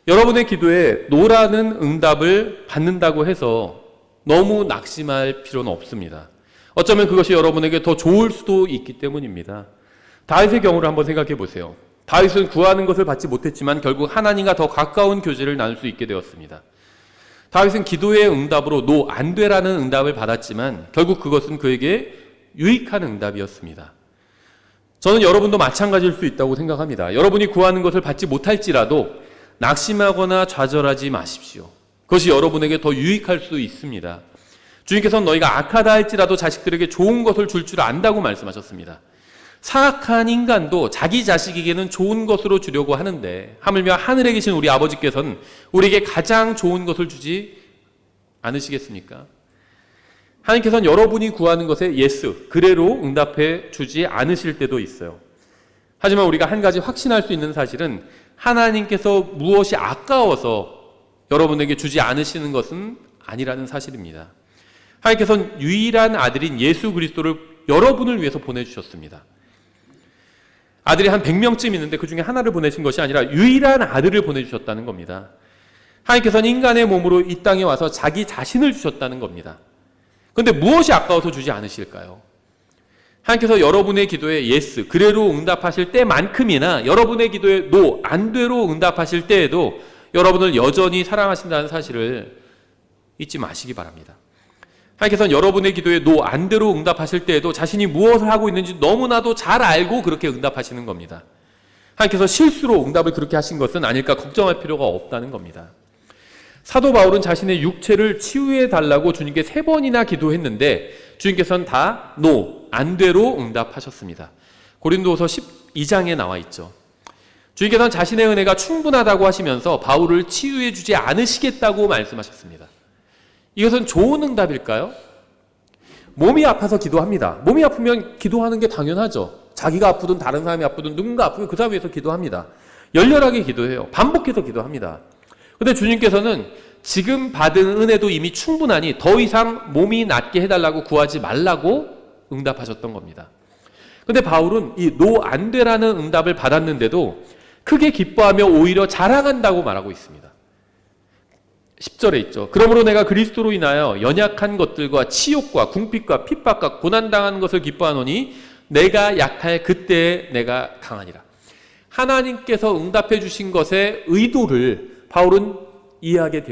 Speaker 1: 여러분의 기도에 노라는 응답을 받는다고 해서 너무 낙심할 필요는 없습니다. 어쩌면 그것이 여러분에게 더 좋을 수도 있기 때문입니다. 다윗의 경우를 한번 생각해 보세요. 다윗은 구하는 것을 받지 못했지만 결국 하나님과 더 가까운 교제를 나눌 수 있게 되었습니다. 다윗은 기도의 응답으로 안 되라는 응답을 받았지만 결국 그것은 그에게 유익한 응답이었습니다. 저는 여러분도 마찬가지일 수 있다고 생각합니다. 여러분이 구하는 것을 받지 못할지라도 낙심하거나 좌절하지 마십시오. 그것이 여러분에게 더 유익할 수 있습니다. 주님께서는 너희가 악하다 할지라도 자식들에게 좋은 것을 줄 줄 안다고 말씀하셨습니다. 사악한 인간도 자기 자식에게는 좋은 것으로 주려고 하는데 하물며 하늘에 계신 우리 아버지께서는 우리에게 가장 좋은 것을 주지 않으시겠습니까? 하나님께서는 여러분이 구하는 것에 예스, 그래로 응답해 주지 않으실 때도 있어요. 하지만 우리가 한 가지 확신할 수 있는 사실은 하나님께서 무엇이 아까워서 여러분에게 주지 않으시는 것은 아니라는 사실입니다. 하나님께서는 유일한 아들인 예수 그리스도를 여러분을 위해서 보내주셨습니다. 아들이 한 100명쯤 있는데 그 중에 하나를 보내신 것이 아니라 유일한 아들을 보내주셨다는 겁니다. 하나님께서는 인간의 몸으로 이 땅에 와서 자기 자신을 주셨다는 겁니다. 그런데 무엇이 아까워서 주지 않으실까요? 하나님께서 여러분의 기도에 예스, 그래로 응답하실 때만큼이나 여러분의 기도에 안 되로 응답하실 때에도 여러분을 여전히 사랑하신다는 사실을 잊지 마시기 바랍니다. 하나님께서는 여러분의 기도에 안 되로 응답하실 때에도 자신이 무엇을 하고 있는지 너무나도 잘 알고 그렇게 응답하시는 겁니다. 하나님께서 실수로 응답을 그렇게 하신 것은 아닐까 걱정할 필요가 없다는 겁니다. 사도 바울은 자신의 육체를 치유해 달라고 주님께 3번이나 기도했는데 주님께서는 다 안 되로 응답하셨습니다. 고린도후서 12장에 나와 있죠. 주님께서는 자신의 은혜가 충분하다고 하시면서 바울을 치유해 주지 않으시겠다고 말씀하셨습니다. 이것은 좋은 응답일까요? 몸이 아파서 기도합니다. 몸이 아프면 기도하는 게 당연하죠. 자기가 아프든 다른 사람이 아프든 누군가 아프면 그 사람 위해서 기도합니다. 열렬하게 기도해요. 반복해서 기도합니다. 그런데 주님께서는 지금 받은 은혜도 이미 충분하니 더 이상 몸이 낫게 해달라고 구하지 말라고 응답하셨던 겁니다. 근데 바울은 이 노 안 되라는 응답을 받았는데도 크게 기뻐하며 오히려 자랑한다고 말하고 있습니다. 10절에 있죠. 그러므로 내가 그리스도로 인하여 연약한 것들과 치욕과 궁핍과 핍박과 고난당하는 것을 기뻐하노니 내가 약할 그때에 내가 강하니라. 하나님께서 응답해 주신 것의 의도를 바울은 이해하게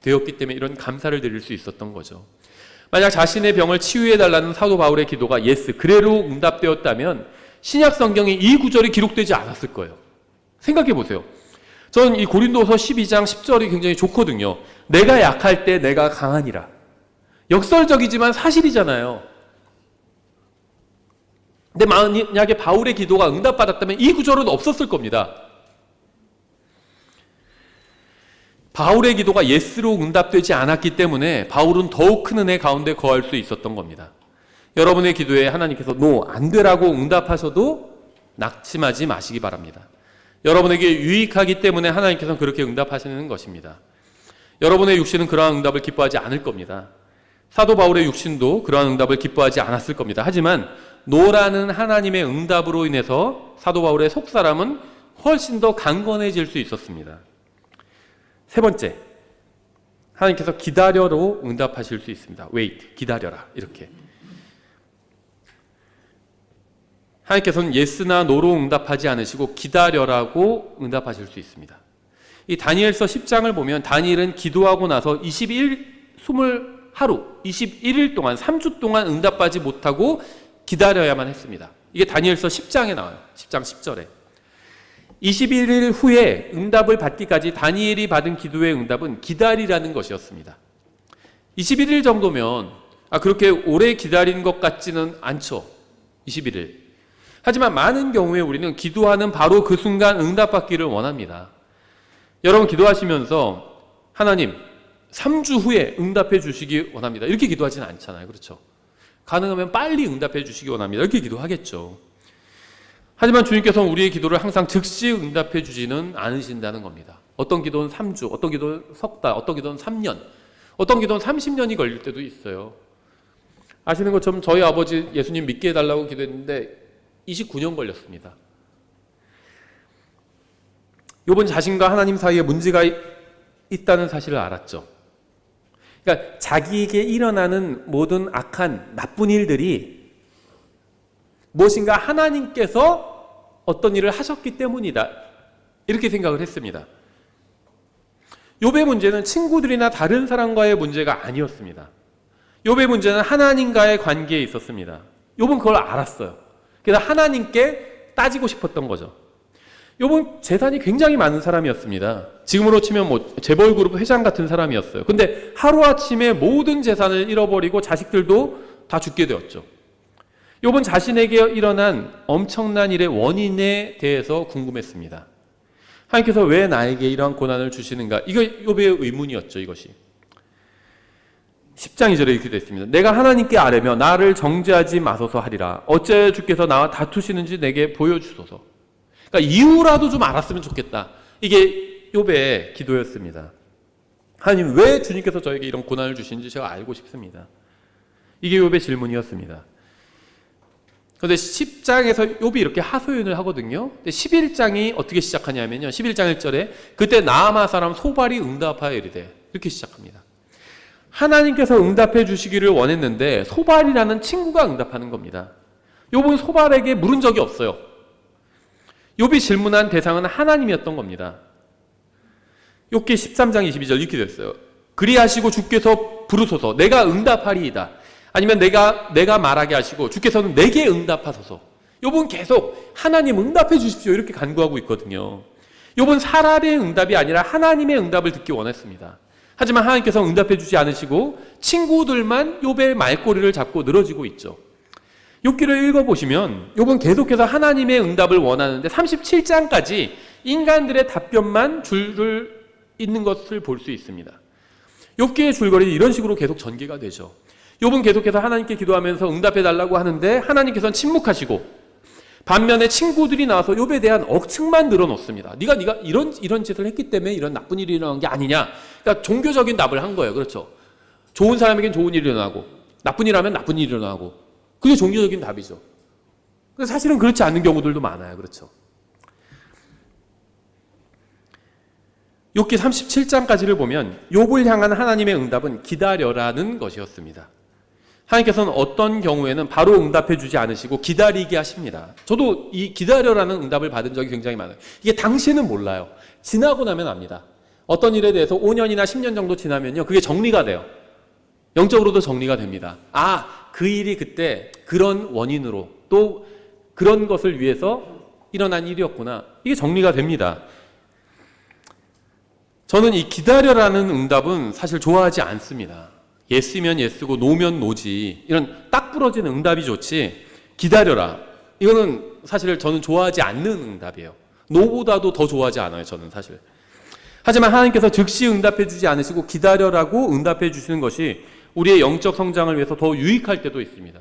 Speaker 1: 되었기 때문에 이런 감사를 드릴 수 있었던 거죠. 만약 자신의 병을 치유해달라는 사도 바울의 기도가 예스, 그래로 응답되었다면 신약 성경에 이 구절이 기록되지 않았을 거예요. 생각해 보세요. 저는 이 고린도서 12장 10절이 굉장히 좋거든요. 내가 약할 때 내가 강하니라. 역설적이지만 사실이잖아요. 근데 만약에 바울의 기도가 응답받았다면 이 구절은 없었을 겁니다. 바울의 기도가 예스로 응답되지 않았기 때문에 바울은 더욱 큰 은혜 가운데 거할 수 있었던 겁니다. 여러분의 기도에 하나님께서 노, 안 되라고 응답하셔도 낙심하지 마시기 바랍니다. 여러분에게 유익하기 때문에 하나님께서는 그렇게 응답하시는 것입니다. 여러분의 육신은 그러한 응답을 기뻐하지 않을 겁니다. 사도 바울의 육신도 그러한 응답을 기뻐하지 않았을 겁니다. 하지만 노라는 하나님의 응답으로 인해서 사도 바울의 속사람은 훨씬 더 강건해질 수 있었습니다. 세 번째, 하나님께서 기다려로 응답하실 수 있습니다. wait, 기다려라, 이렇게. 하나님께서는 예스나 노로 응답하지 않으시고 기다려라고 응답하실 수 있습니다. 이 다니엘서 10장을 보면 다니엘은 기도하고 나서 21일 동안 3주 동안 응답받지 못하고 기다려야만 했습니다. 이게 다니엘서 10장에 나와요. 10장 10절에. 21일 후에 응답을 받기까지 다니엘이 받은 기도의 응답은 기다리라는 것이었습니다. 21일 정도면 그렇게 오래 기다린 것 같지는 않죠. 21일. 하지만 많은 경우에 우리는 기도하는 바로 그 순간 응답받기를 원합니다. 여러분 기도하시면서 하나님 3주 후에 응답해 주시기 원합니다. 이렇게 기도하지는 않잖아요. 그렇죠? 가능하면 빨리 응답해 주시기 원합니다. 이렇게 기도하겠죠. 하지만 주님께서는 우리의 기도를 항상 즉시 응답해 주지는 않으신다는 겁니다. 어떤 기도는 3주, 어떤 기도는 석 달, 어떤 기도는 3년, 어떤 기도는 30년이 걸릴 때도 있어요. 아시는 것처럼 저희 아버지 예수님 믿게 해달라고 기도했는데 29년 걸렸습니다. 욥은 자신과 하나님 사이에 문제가 있다는 사실을 알았죠. 그러니까 자기에게 일어나는 모든 악한 나쁜 일들이 무엇인가 하나님께서 어떤 일을 하셨기 때문이다. 이렇게 생각을 했습니다. 욥의 문제는 친구들이나 다른 사람과의 문제가 아니었습니다. 욥의 문제는 하나님과의 관계에 있었습니다. 욥은 그걸 알았어요. 그래서 하나님께 따지고 싶었던 거죠. 욥은 재산이 굉장히 많은 사람이었습니다. 지금으로 치면 재벌그룹 회장 같은 사람이었어요. 근데 하루아침에 모든 재산을 잃어버리고 자식들도 다 죽게 되었죠. 욥은 자신에게 일어난 엄청난 일의 원인에 대해서 궁금했습니다. 하나님께서 왜 나에게 이러한 고난을 주시는가? 이거 욥의 의문이었죠. 이것이 10장 2절에 이렇게 되어 있습니다. 내가 하나님께 아뢰며 나를 정죄하지 마소서 하리라. 어찌하여 주께서 나와 다투시는지 내게 보여주소서. 그러니까 이유라도 좀 알았으면 좋겠다. 이게 욥의 기도였습니다. 하나님 왜 주님께서 저에게 이런 고난을 주시는지 제가 알고 싶습니다. 이게 욥의 질문이었습니다. 그런데 10장에서 욥이 이렇게 하소연을 하거든요. 근데 11장이 어떻게 시작하냐면요. 11장 1절에 그때 나아마 사람 소발이 응답하여 이르되 이렇게 시작합니다. 하나님께서 응답해 주시기를 원했는데 소발이라는 친구가 응답하는 겁니다. 욥은 소발에게 물은 적이 없어요. 욥이 질문한 대상은 하나님이었던 겁니다. 욥기 13장 22절 이렇게 됐어요. 그리하시고 주께서 부르소서 내가 응답하리이다. 아니면 내가 말하게 하시고 주께서는 내게 응답하소서. 욥은 계속 하나님 응답해 주십시오 이렇게 간구하고 있거든요. 욥은 사람의 응답이 아니라 하나님의 응답을 듣기 원했습니다. 하지만 하나님께서 응답해 주지 않으시고 친구들만 욥의 말꼬리를 잡고 늘어지고 있죠. 욥기를 읽어보시면 욥은 계속해서 하나님의 응답을 원하는데 37장까지 인간들의 답변만 줄을 잇는 것을 볼 수 있습니다. 욥기의 줄거리는 이런 식으로 계속 전개가 되죠. 욥은 계속해서 하나님께 기도하면서 응답해 달라고 하는데 하나님께서는 침묵하시고 반면에 친구들이 나와서 욥에 대한 억측만 늘어놓습니다. 네가 이런 짓을 했기 때문에 이런 나쁜 일이 일어난 게 아니냐. 그러니까 종교적인 답을 한 거예요. 그렇죠? 좋은 사람에겐 좋은 일이 일어나고 나쁜 일 하면 나쁜 일이 일어나고 그게 종교적인 답이죠. 근데 사실은 그렇지 않는 경우들도 많아요. 그렇죠? 욥기 37장까지를 보면 욥을 향한 하나님의 응답은 기다려라는 것이었습니다. 하나님께서는 어떤 경우에는 바로 응답해 주지 않으시고 기다리게 하십니다. 저도 이 기다려라는 응답을 받은 적이 굉장히 많아요. 이게 당시에는 몰라요. 지나고 나면 압니다. 어떤 일에 대해서 5년이나 10년 정도 지나면요, 그게 정리가 돼요. 영적으로도 정리가 됩니다. 아, 그 일이 그때 그런 원인으로 또 그런 것을 위해서 일어난 일이었구나. 이게 정리가 됩니다. 저는 이 기다려라는 응답은 사실 좋아하지 않습니다. 예스면 예스고 노면 노지, 이런 딱 부러지는 응답이 좋지, 기다려라, 이거는 사실 저는 좋아하지 않는 응답이에요. 노보다도 더 좋아하지 않아요, 저는 사실. 하지만 하나님께서 즉시 응답해 주지 않으시고 기다려라고 응답해 주시는 것이 우리의 영적 성장을 위해서 더 유익할 때도 있습니다.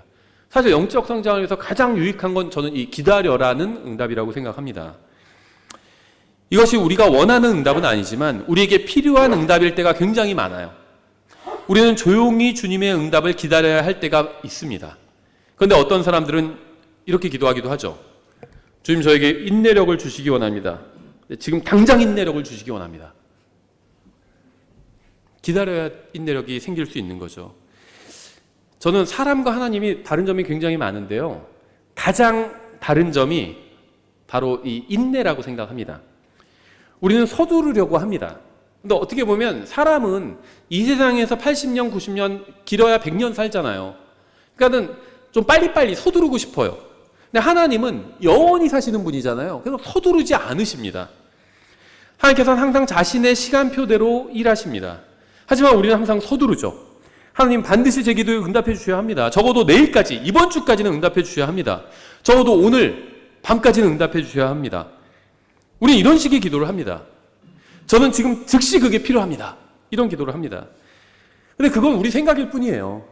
Speaker 1: 사실 영적 성장을 위해서 가장 유익한 건 저는 이 기다려라는 응답이라고 생각합니다. 이것이 우리가 원하는 응답은 아니지만 우리에게 필요한 응답일 때가 굉장히 많아요. 우리는 조용히 주님의 응답을 기다려야 할 때가 있습니다. 그런데 어떤 사람들은 이렇게 기도하기도 하죠. 주님, 저에게 인내력을 주시기 원합니다. 지금 당장 인내력을 주시기 원합니다. 기다려야 인내력이 생길 수 있는 거죠. 저는 사람과 하나님이 다른 점이 굉장히 많은데요, 가장 다른 점이 바로 이 인내라고 생각합니다. 우리는 서두르려고 합니다. 근데 어떻게 보면 사람은 이 세상에서 80년, 90년, 길어야 100년 살잖아요. 그러니까는 좀 빨리빨리 서두르고 싶어요. 근데 하나님은 영원히 사시는 분이잖아요. 그래서 서두르지 않으십니다. 하나님께서는 항상 자신의 시간표대로 일하십니다. 하지만 우리는 항상 서두르죠. 하나님 반드시 제 기도에 응답해 주셔야 합니다. 적어도 내일까지, 이번 주까지는 응답해 주셔야 합니다. 적어도 오늘 밤까지는 응답해 주셔야 합니다. 우리는 이런 식의 기도를 합니다. 저는 지금 즉시 그게 필요합니다. 이런 기도를 합니다. 근데 그건 우리 생각일 뿐이에요.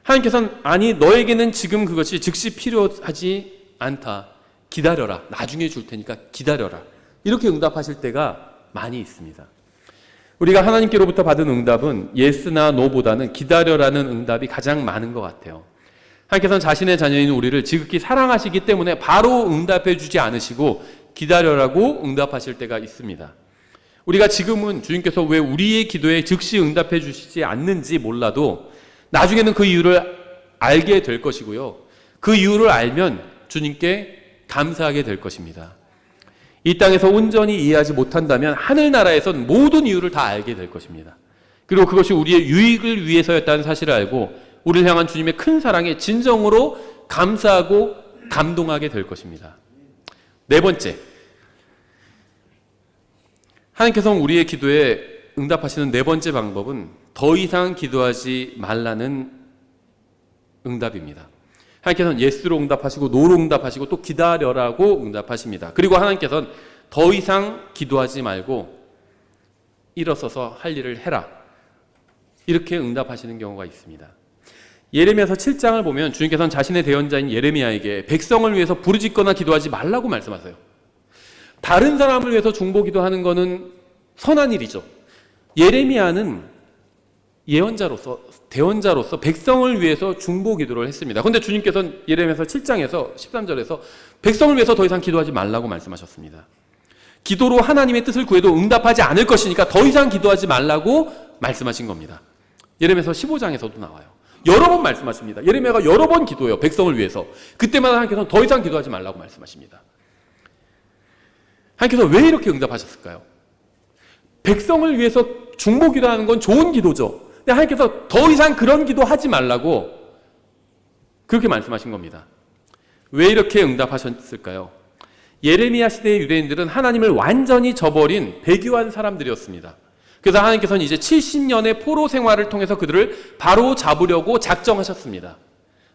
Speaker 1: 하나님께서는 아니, 너에게는 지금 그것이 즉시 필요하지 않다. 기다려라. 나중에 줄 테니까 기다려라. 이렇게 응답하실 때가 많이 있습니다. 우리가 하나님께로부터 받은 응답은 예스나 노보다는 기다려라는 응답이 가장 많은 것 같아요. 하나님께서는 자신의 자녀인 우리를 지극히 사랑하시기 때문에 바로 응답해 주지 않으시고 기다려라고 응답하실 때가 있습니다. 우리가 지금은 주님께서 왜 우리의 기도에 즉시 응답해 주시지 않는지 몰라도 나중에는 그 이유를 알게 될 것이고요. 그 이유를 알면 주님께 감사하게 될 것입니다. 이 땅에서 온전히 이해하지 못한다면 하늘나라에선 모든 이유를 다 알게 될 것입니다. 그리고 그것이 우리의 유익을 위해서였다는 사실을 알고 우리를 향한 주님의 큰 사랑에 진정으로 감사하고 감동하게 될 것입니다. 네 번째, 하나님께서는 우리의 기도에 응답하시는 네 번째 방법은 더 이상 기도하지 말라는 응답입니다. 하나님께서는 예스로 응답하시고 노로 응답하시고 또 기다려라고 응답하십니다. 그리고 하나님께서는 더 이상 기도하지 말고 일어서서 할 일을 해라, 이렇게 응답하시는 경우가 있습니다. 예레미야서 7장을 보면 주님께서는 자신의 대언자인 예레미야에게 백성을 위해서 부르짖거나 기도하지 말라고 말씀하세요. 다른 사람을 위해서 중보기도하는 것은 선한 일이죠. 예레미야는 예언자로서, 대언자로서 백성을 위해서 중보기도를 했습니다. 그런데 주님께서는 예레미야서 7장에서 13절에서 백성을 위해서 더 이상 기도하지 말라고 말씀하셨습니다. 기도로 하나님의 뜻을 구해도 응답하지 않을 것이니까 더 이상 기도하지 말라고 말씀하신 겁니다. 예레미야서 15장에서도 나와요. 여러 번 말씀하십니다. 예레미야가 여러 번 기도해요, 백성을 위해서. 그때마다 하나님께서는 더 이상 기도하지 말라고 말씀하십니다. 하나님께서 왜 이렇게 응답하셨을까요? 백성을 위해서 중보기도하는 건 좋은 기도죠. 근데 하나님께서 더 이상 그런 기도 하지 말라고 그렇게 말씀하신 겁니다. 왜 이렇게 응답하셨을까요? 예레미야 시대의 유대인들은 하나님을 완전히 저버린 배교한 사람들이었습니다. 그래서 하나님께서는 이제 70년의 포로 생활을 통해서 그들을 바로 잡으려고 작정하셨습니다.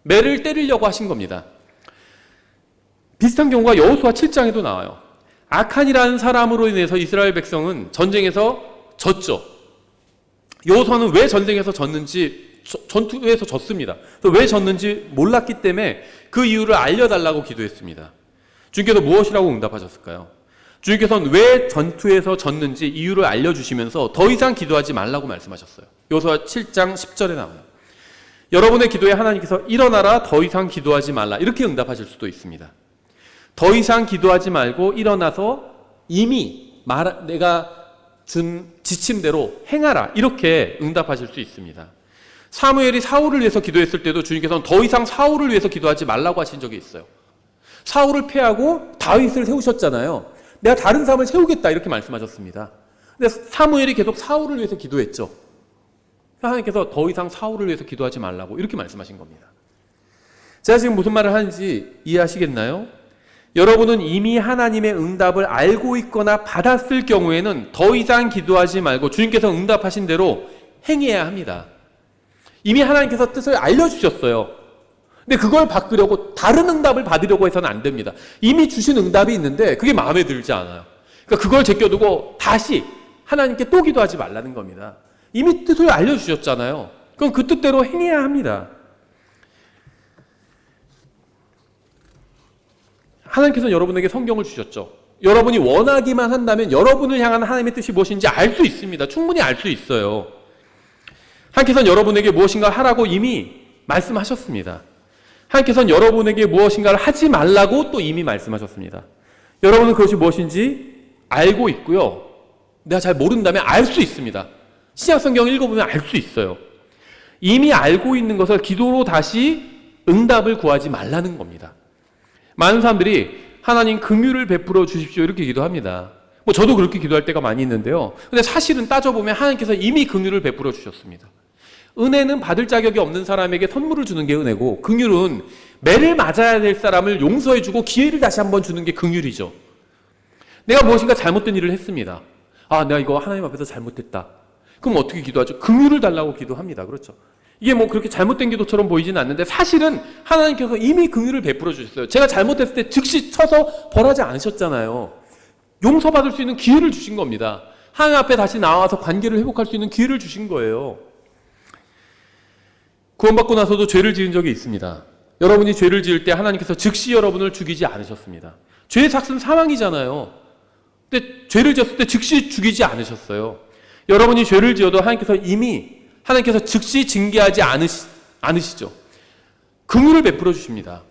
Speaker 1: 매를 때리려고 하신 겁니다. 비슷한 경우가 여호수아 7장에도 나와요. 아칸이라는 사람으로 인해서 이스라엘 백성은 전쟁에서 졌죠. 여호수아는 왜 전쟁에서 졌는지, 전투에서 졌습니다. 왜 졌는지 몰랐기 때문에 그 이유를 알려달라고 기도했습니다. 주님께서 무엇이라고 응답하셨을까요? 주님께서는 왜 전투에서 졌는지 이유를 알려주시면서 더 이상 기도하지 말라고 말씀하셨어요. 요수아 7장 10절에 나와요. 여러분의 기도에 하나님께서 일어나라, 더 이상 기도하지 말라, 이렇게 응답하실 수도 있습니다. 더 이상 기도하지 말고 일어나서 이미 내가 준 지침대로 행하라, 이렇게 응답하실 수 있습니다. 사무엘이 사울을 위해서 기도했을 때도 주님께서는 더 이상 사울을 위해서 기도하지 말라고 하신 적이 있어요. 사울을 패하고 다윗을 세우셨잖아요. 내가 다른 사람을 세우겠다, 이렇게 말씀하셨습니다. 근데 사무엘이 계속 사울을 위해서 기도했죠. 하나님께서 더 이상 사울을 위해서 기도하지 말라고 이렇게 말씀하신 겁니다. 제가 지금 무슨 말을 하는지 이해하시겠나요? 여러분은 이미 하나님의 응답을 알고 있거나 받았을 경우에는 더 이상 기도하지 말고 주님께서 응답하신 대로 행해야 합니다. 이미 하나님께서 뜻을 알려주셨어요. 근데 그걸 바꾸려고 다른 응답을 받으려고 해서는 안 됩니다. 이미 주신 응답이 있는데 그게 마음에 들지 않아요. 그러니까 그걸 제껴두고 다시 하나님께 또 기도하지 말라는 겁니다. 이미 뜻을 알려주셨잖아요. 그럼 그 뜻대로 행해야 합니다. 하나님께서는 여러분에게 성경을 주셨죠. 여러분이 원하기만 한다면 여러분을 향한 하나님의 뜻이 무엇인지 알 수 있습니다. 충분히 알 수 있어요. 하나님께서는 여러분에게 무엇인가 하라고 이미 말씀하셨습니다. 하나님께서는 여러분에게 무엇인가를 하지 말라고 또 이미 말씀하셨습니다. 여러분은 그것이 무엇인지 알고 있고요. 내가 잘 모른다면 알 수 있습니다. 신약성경 읽어보면 알 수 있어요. 이미 알고 있는 것을 기도로 다시 응답을 구하지 말라는 겁니다. 많은 사람들이 하나님 긍휼을 베풀어 주십시오, 이렇게 기도합니다. 저도 그렇게 기도할 때가 많이 있는데요. 근데 사실은 따져보면 하나님께서 이미 긍휼을 베풀어 주셨습니다. 은혜는 받을 자격이 없는 사람에게 선물을 주는 게 은혜고, 긍휼은 매를 맞아야 될 사람을 용서해주고 기회를 다시 한번 주는 게 긍휼이죠. 내가 무엇인가 잘못된 일을 했습니다. 내가 이거 하나님 앞에서 잘못했다. 그럼 어떻게 기도하죠? 긍휼을 달라고 기도합니다. 그렇죠? 이게 그렇게 잘못된 기도처럼 보이지는 않는데 사실은 하나님께서 이미 긍휼을 베풀어 주셨어요. 제가 잘못했을 때 즉시 쳐서 벌하지 않으셨잖아요. 용서받을 수 있는 기회를 주신 겁니다. 하나님 앞에 다시 나와서 관계를 회복할 수 있는 기회를 주신 거예요. 구원받고 나서도 죄를 지은 적이 있습니다. 여러분이 죄를 지을 때 하나님께서 즉시 여러분을 죽이지 않으셨습니다. 죄의 삭은 사망이잖아요. 근데 죄를 지었을 때 즉시 죽이지 않으셨어요. 여러분이 죄를 지어도 하나님께서 즉시 징계하지 않으시죠. 긍휼을 베풀어 주십니다.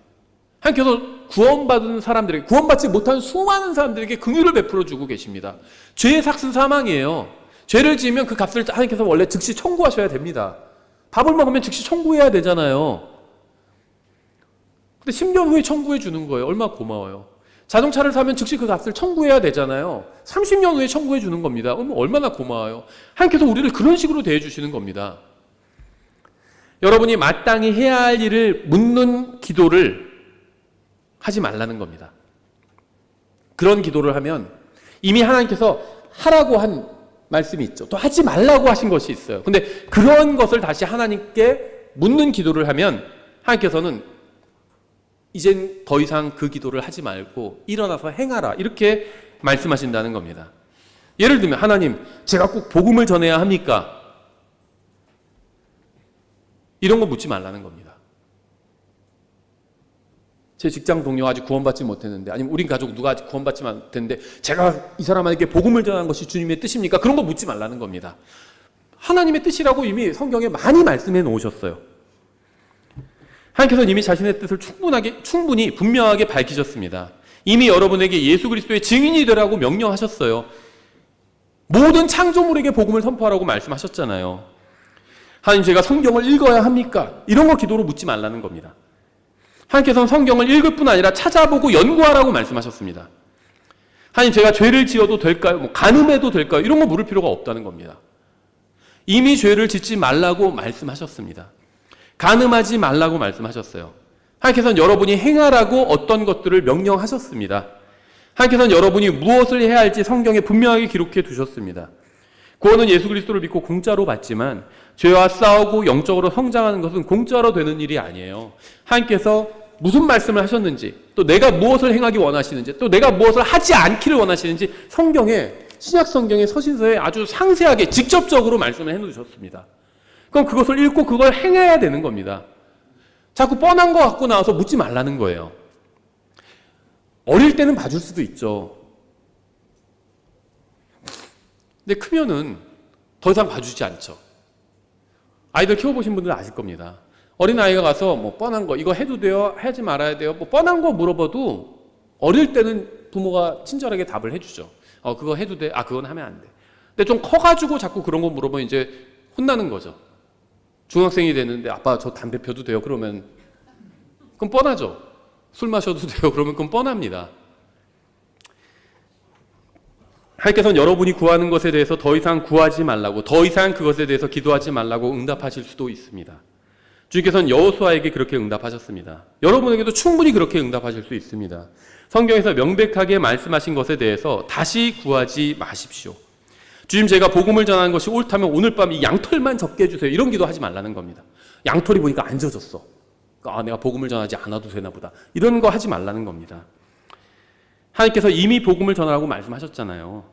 Speaker 1: 하나님께서 구원받은 사람들에게, 구원받지 못한 수많은 사람들에게 긍휼을 베풀어 주고 계십니다. 죄의 삭은 사망이에요. 죄를 지으면 그 값을 하나님께서 원래 즉시 청구하셔야 됩니다. 밥을 먹으면 즉시 청구해야 되잖아요. 근데 10년 후에 청구해 주는 거예요. 얼마나 고마워요. 자동차를 사면 즉시 그 값을 청구해야 되잖아요. 30년 후에 청구해 주는 겁니다. 얼마나 고마워요. 하나님께서 우리를 그런 식으로 대해 주시는 겁니다. 여러분이 마땅히 해야 할 일을 묻는 기도를 하지 말라는 겁니다. 그런 기도를 하면 이미 하나님께서 하라고 한 말씀이 있죠. 또 하지 말라고 하신 것이 있어요. 근데 그런 것을 다시 하나님께 묻는 기도를 하면 하나님께서는 이젠 더 이상 그 기도를 하지 말고 일어나서 행하라, 이렇게 말씀하신다는 겁니다. 예를 들면 하나님, 제가 꼭 복음을 전해야 합니까? 이런 거 묻지 말라는 겁니다. 제 직장 동료 아직 구원받지 못했는데, 아니면 우리 가족 누가 아직 구원받지 못했는데 제가 이 사람에게 복음을 전하는 것이 주님의 뜻입니까? 그런 거 묻지 말라는 겁니다. 하나님의 뜻이라고 이미 성경에 많이 말씀해 놓으셨어요. 하나님께서는 이미 자신의 뜻을 충분히 분명하게 밝히셨습니다. 이미 여러분에게 예수 그리스도의 증인이 되라고 명령하셨어요. 모든 창조물에게 복음을 선포하라고 말씀하셨잖아요. 하나님, 제가 성경을 읽어야 합니까? 이런 거 기도로 묻지 말라는 겁니다. 하나님께서는 성경을 읽을 뿐 아니라 찾아보고 연구하라고 말씀하셨습니다. 하나님, 제가 죄를 지어도 될까요? 간음해도 될까요? 이런 거 물을 필요가 없다는 겁니다. 이미 죄를 짓지 말라고 말씀하셨습니다. 간음하지 말라고 말씀하셨어요. 하나님께서는 여러분이 행하라고 어떤 것들을 명령하셨습니다. 하나님께서는 여러분이 무엇을 해야 할지 성경에 분명하게 기록해 두셨습니다. 구원은 예수 그리스도를 믿고 공짜로 받지만 죄와 싸우고 영적으로 성장하는 것은 공짜로 되는 일이 아니에요. 하나님께서 무슨 말씀을 하셨는지, 또 내가 무엇을 행하기 원하시는지, 또 내가 무엇을 하지 않기를 원하시는지 신약 성경의 서신서에 아주 상세하게 직접적으로 말씀을 해놓으셨습니다. 그럼 그것을 읽고 그걸 행해야 되는 겁니다. 자꾸 뻔한 거 갖고 나와서 묻지 말라는 거예요. 어릴 때는 봐줄 수도 있죠. 근데 크면은 더 이상 봐주지 않죠. 아이들 키워보신 분들은 아실 겁니다. 어린아이가 가서 뭐 뻔한 거 이거 해도 돼요? 하지 말아야 돼요? 뭐 뻔한 거 물어봐도 어릴 때는 부모가 친절하게 답을 해주죠. 그거 해도 돼? 그건 하면 안 돼. 근데 좀 커가지고 자꾸 그런 거 물어보면 이제 혼나는 거죠. 중학생이 됐는데 아빠 저 담배 펴도 돼요? 그러면 그건 뻔하죠. 술 마셔도 돼요? 그러면 그건 뻔합니다. 하나님께서는 여러분이 구하는 것에 대해서 더 이상 구하지 말라고, 더 이상 그것에 대해서 기도하지 말라고 응답하실 수도 있습니다. 주님께서는 여호수아에게 그렇게 응답하셨습니다. 여러분에게도 충분히 그렇게 응답하실 수 있습니다. 성경에서 명백하게 말씀하신 것에 대해서 다시 구하지 마십시오. 주님, 제가 복음을 전하는 것이 옳다면 오늘 밤 이 양털만 적게 해주세요. 이런 기도하지 말라는 겁니다. 양털이 보니까 안 젖었어. 내가 복음을 전하지 않아도 되나 보다. 이런 거 하지 말라는 겁니다. 하나님께서 이미 복음을 전하라고 말씀하셨잖아요.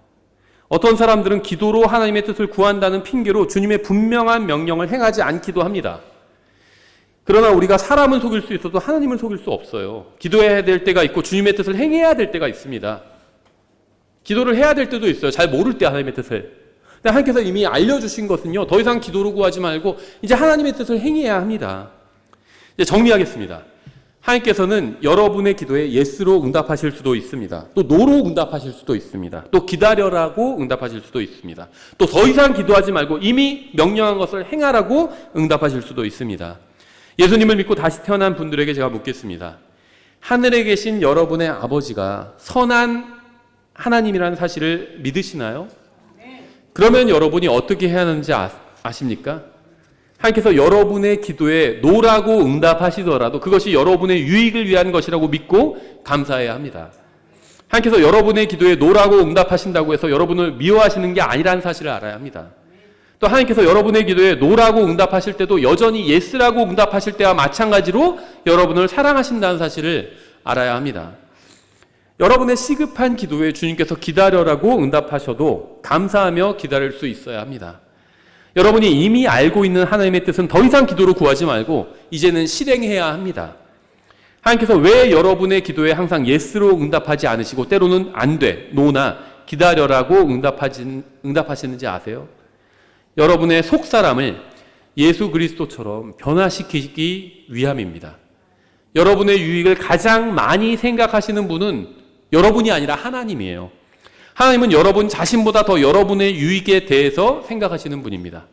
Speaker 1: 어떤 사람들은 기도로 하나님의 뜻을 구한다는 핑계로 주님의 분명한 명령을 행하지 않기도 합니다. 그러나 우리가 사람은 속일 수 있어도 하나님을 속일 수 없어요. 기도해야 될 때가 있고 주님의 뜻을 행해야 될 때가 있습니다. 기도를 해야 될 때도 있어요. 잘 모를 때 하나님의 뜻을. 근데 하나님께서 이미 알려주신 것은요, 더 이상 기도로 구하지 말고 이제 하나님의 뜻을 행해야 합니다. 이제 정리하겠습니다. 하나님께서는 여러분의 기도에 예스로 응답하실 수도 있습니다. 또 노로 응답하실 수도 있습니다. 또 기다려라고 응답하실 수도 있습니다. 또 더 이상 기도하지 말고 이미 명령한 것을 행하라고 응답하실 수도 있습니다. 예수님을 믿고 다시 태어난 분들에게 제가 묻겠습니다. 하늘에 계신 여러분의 아버지가 선한 하나님이라는 사실을 믿으시나요? 그러면 여러분이 어떻게 해야 하는지 아십니까? 하나님께서 여러분의 기도에 노라고 응답하시더라도 그것이 여러분의 유익을 위한 것이라고 믿고 감사해야 합니다. 하나님께서 여러분의 기도에 노라고 응답하신다고 해서 여러분을 미워하시는 게 아니라는 사실을 알아야 합니다. 또 하나님께서 여러분의 기도에 노라고 응답하실 때도 여전히 예스라고 응답하실 때와 마찬가지로 여러분을 사랑하신다는 사실을 알아야 합니다. 여러분의 시급한 기도에 주님께서 기다려라고 응답하셔도 감사하며 기다릴 수 있어야 합니다. 여러분이 이미 알고 있는 하나님의 뜻은 더 이상 기도로 구하지 말고 이제는 실행해야 합니다. 하나님께서 왜 여러분의 기도에 항상 예스로 응답하지 않으시고 때로는 안 돼, 노나 기다려라고 응답하시는지 아세요? 여러분의 속사람을 예수 그리스도처럼 변화시키기 위함입니다. 여러분의 유익을 가장 많이 생각하시는 분은 여러분이 아니라 하나님이에요. 하나님은 여러분 자신보다 더 여러분의 유익에 대해서 생각하시는 분입니다.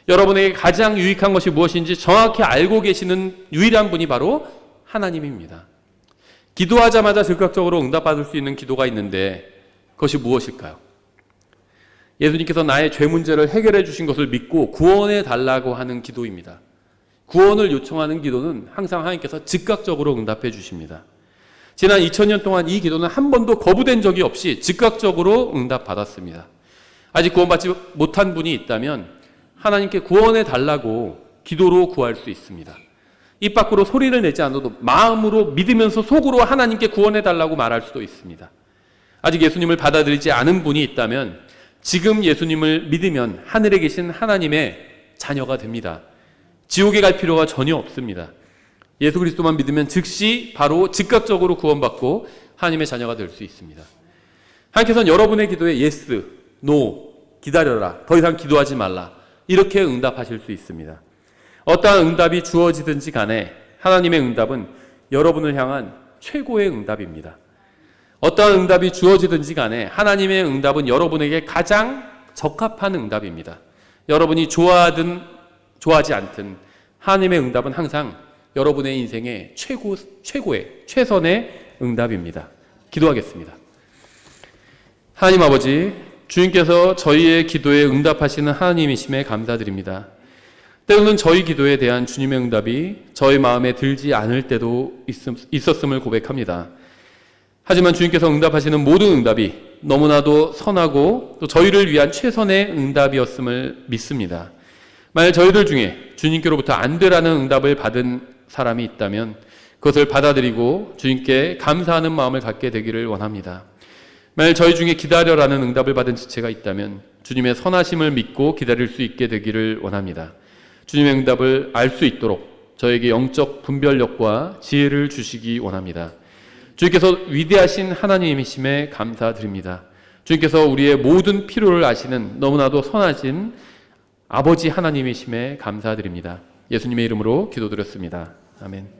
Speaker 1: 여러분에게 가장 유익한 것이 무엇인지 정확히 알고 계시는 유일한 분이 바로 하나님입니다. 기도하자마자 즉각적으로 응답받을 수 있는 기도가 있는데 그것이 무엇일까요? 예수님께서 나의 죄 문제를 해결해 주신 것을 믿고 구원해 달라고 하는 기도입니다. 구원을 요청하는 기도는 항상 하나님께서 즉각적으로 응답해 주십니다. 지난 2000년 동안 이 기도는 한 번도 거부된 적이 없이 즉각적으로 응답받았습니다. 아직 구원받지 못한 분이 있다면 하나님께 구원해 달라고 기도로 구할 수 있습니다. 입 밖으로 소리를 내지 않아도 마음으로 믿으면서 속으로 하나님께 구원해 달라고 말할 수도 있습니다. 아직 예수님을 받아들이지 않은 분이 있다면 지금 예수님을 믿으면 하늘에 계신 하나님의 자녀가 됩니다. 지옥에 갈 필요가 전혀 없습니다. 예수 그리스도만 믿으면 즉시 바로 즉각적으로 구원받고 하나님의 자녀가 될 수 있습니다. 하나님께서는 여러분의 기도에 예스, 노, 기다려라, 더 이상 기도하지 말라 이렇게 응답하실 수 있습니다. 어떠한 응답이 주어지든지 간에 하나님의 응답은 여러분을 향한 최고의 응답입니다. 어떠한 응답이 주어지든지 간에 하나님의 응답은 여러분에게 가장 적합한 응답입니다. 여러분이 좋아하든 좋아하지 않든 하나님의 응답은 항상 여러분의 인생의 최고의 최선의 응답입니다. 기도하겠습니다. 하나님 아버지, 주님께서 저희의 기도에 응답하시는 하나님이심에 감사드립니다. 때로는 저희 기도에 대한 주님의 응답이 저희 마음에 들지 않을 때도 있었음을 고백합니다. 하지만 주님께서 응답하시는 모든 응답이 너무나도 선하고 또 저희를 위한 최선의 응답이었음을 믿습니다. 만약 저희들 중에 주님께로부터 안 되라는 응답을 받은 사람이 있다면 그것을 받아들이고 주님께 감사하는 마음을 갖게 되기를 원합니다. 만약 저희 중에 기다려라는 응답을 받은 지체가 있다면 주님의 선하심을 믿고 기다릴 수 있게 되기를 원합니다. 주님의 응답을 알 수 있도록 저에게 영적 분별력과 지혜를 주시기 원합니다. 주님께서 위대하신 하나님이심에 감사드립니다. 주님께서 우리의 모든 필요를 아시는 너무나도 선하신 아버지 하나님이심에 감사드립니다. 예수님의 이름으로 기도드렸습니다. 아멘.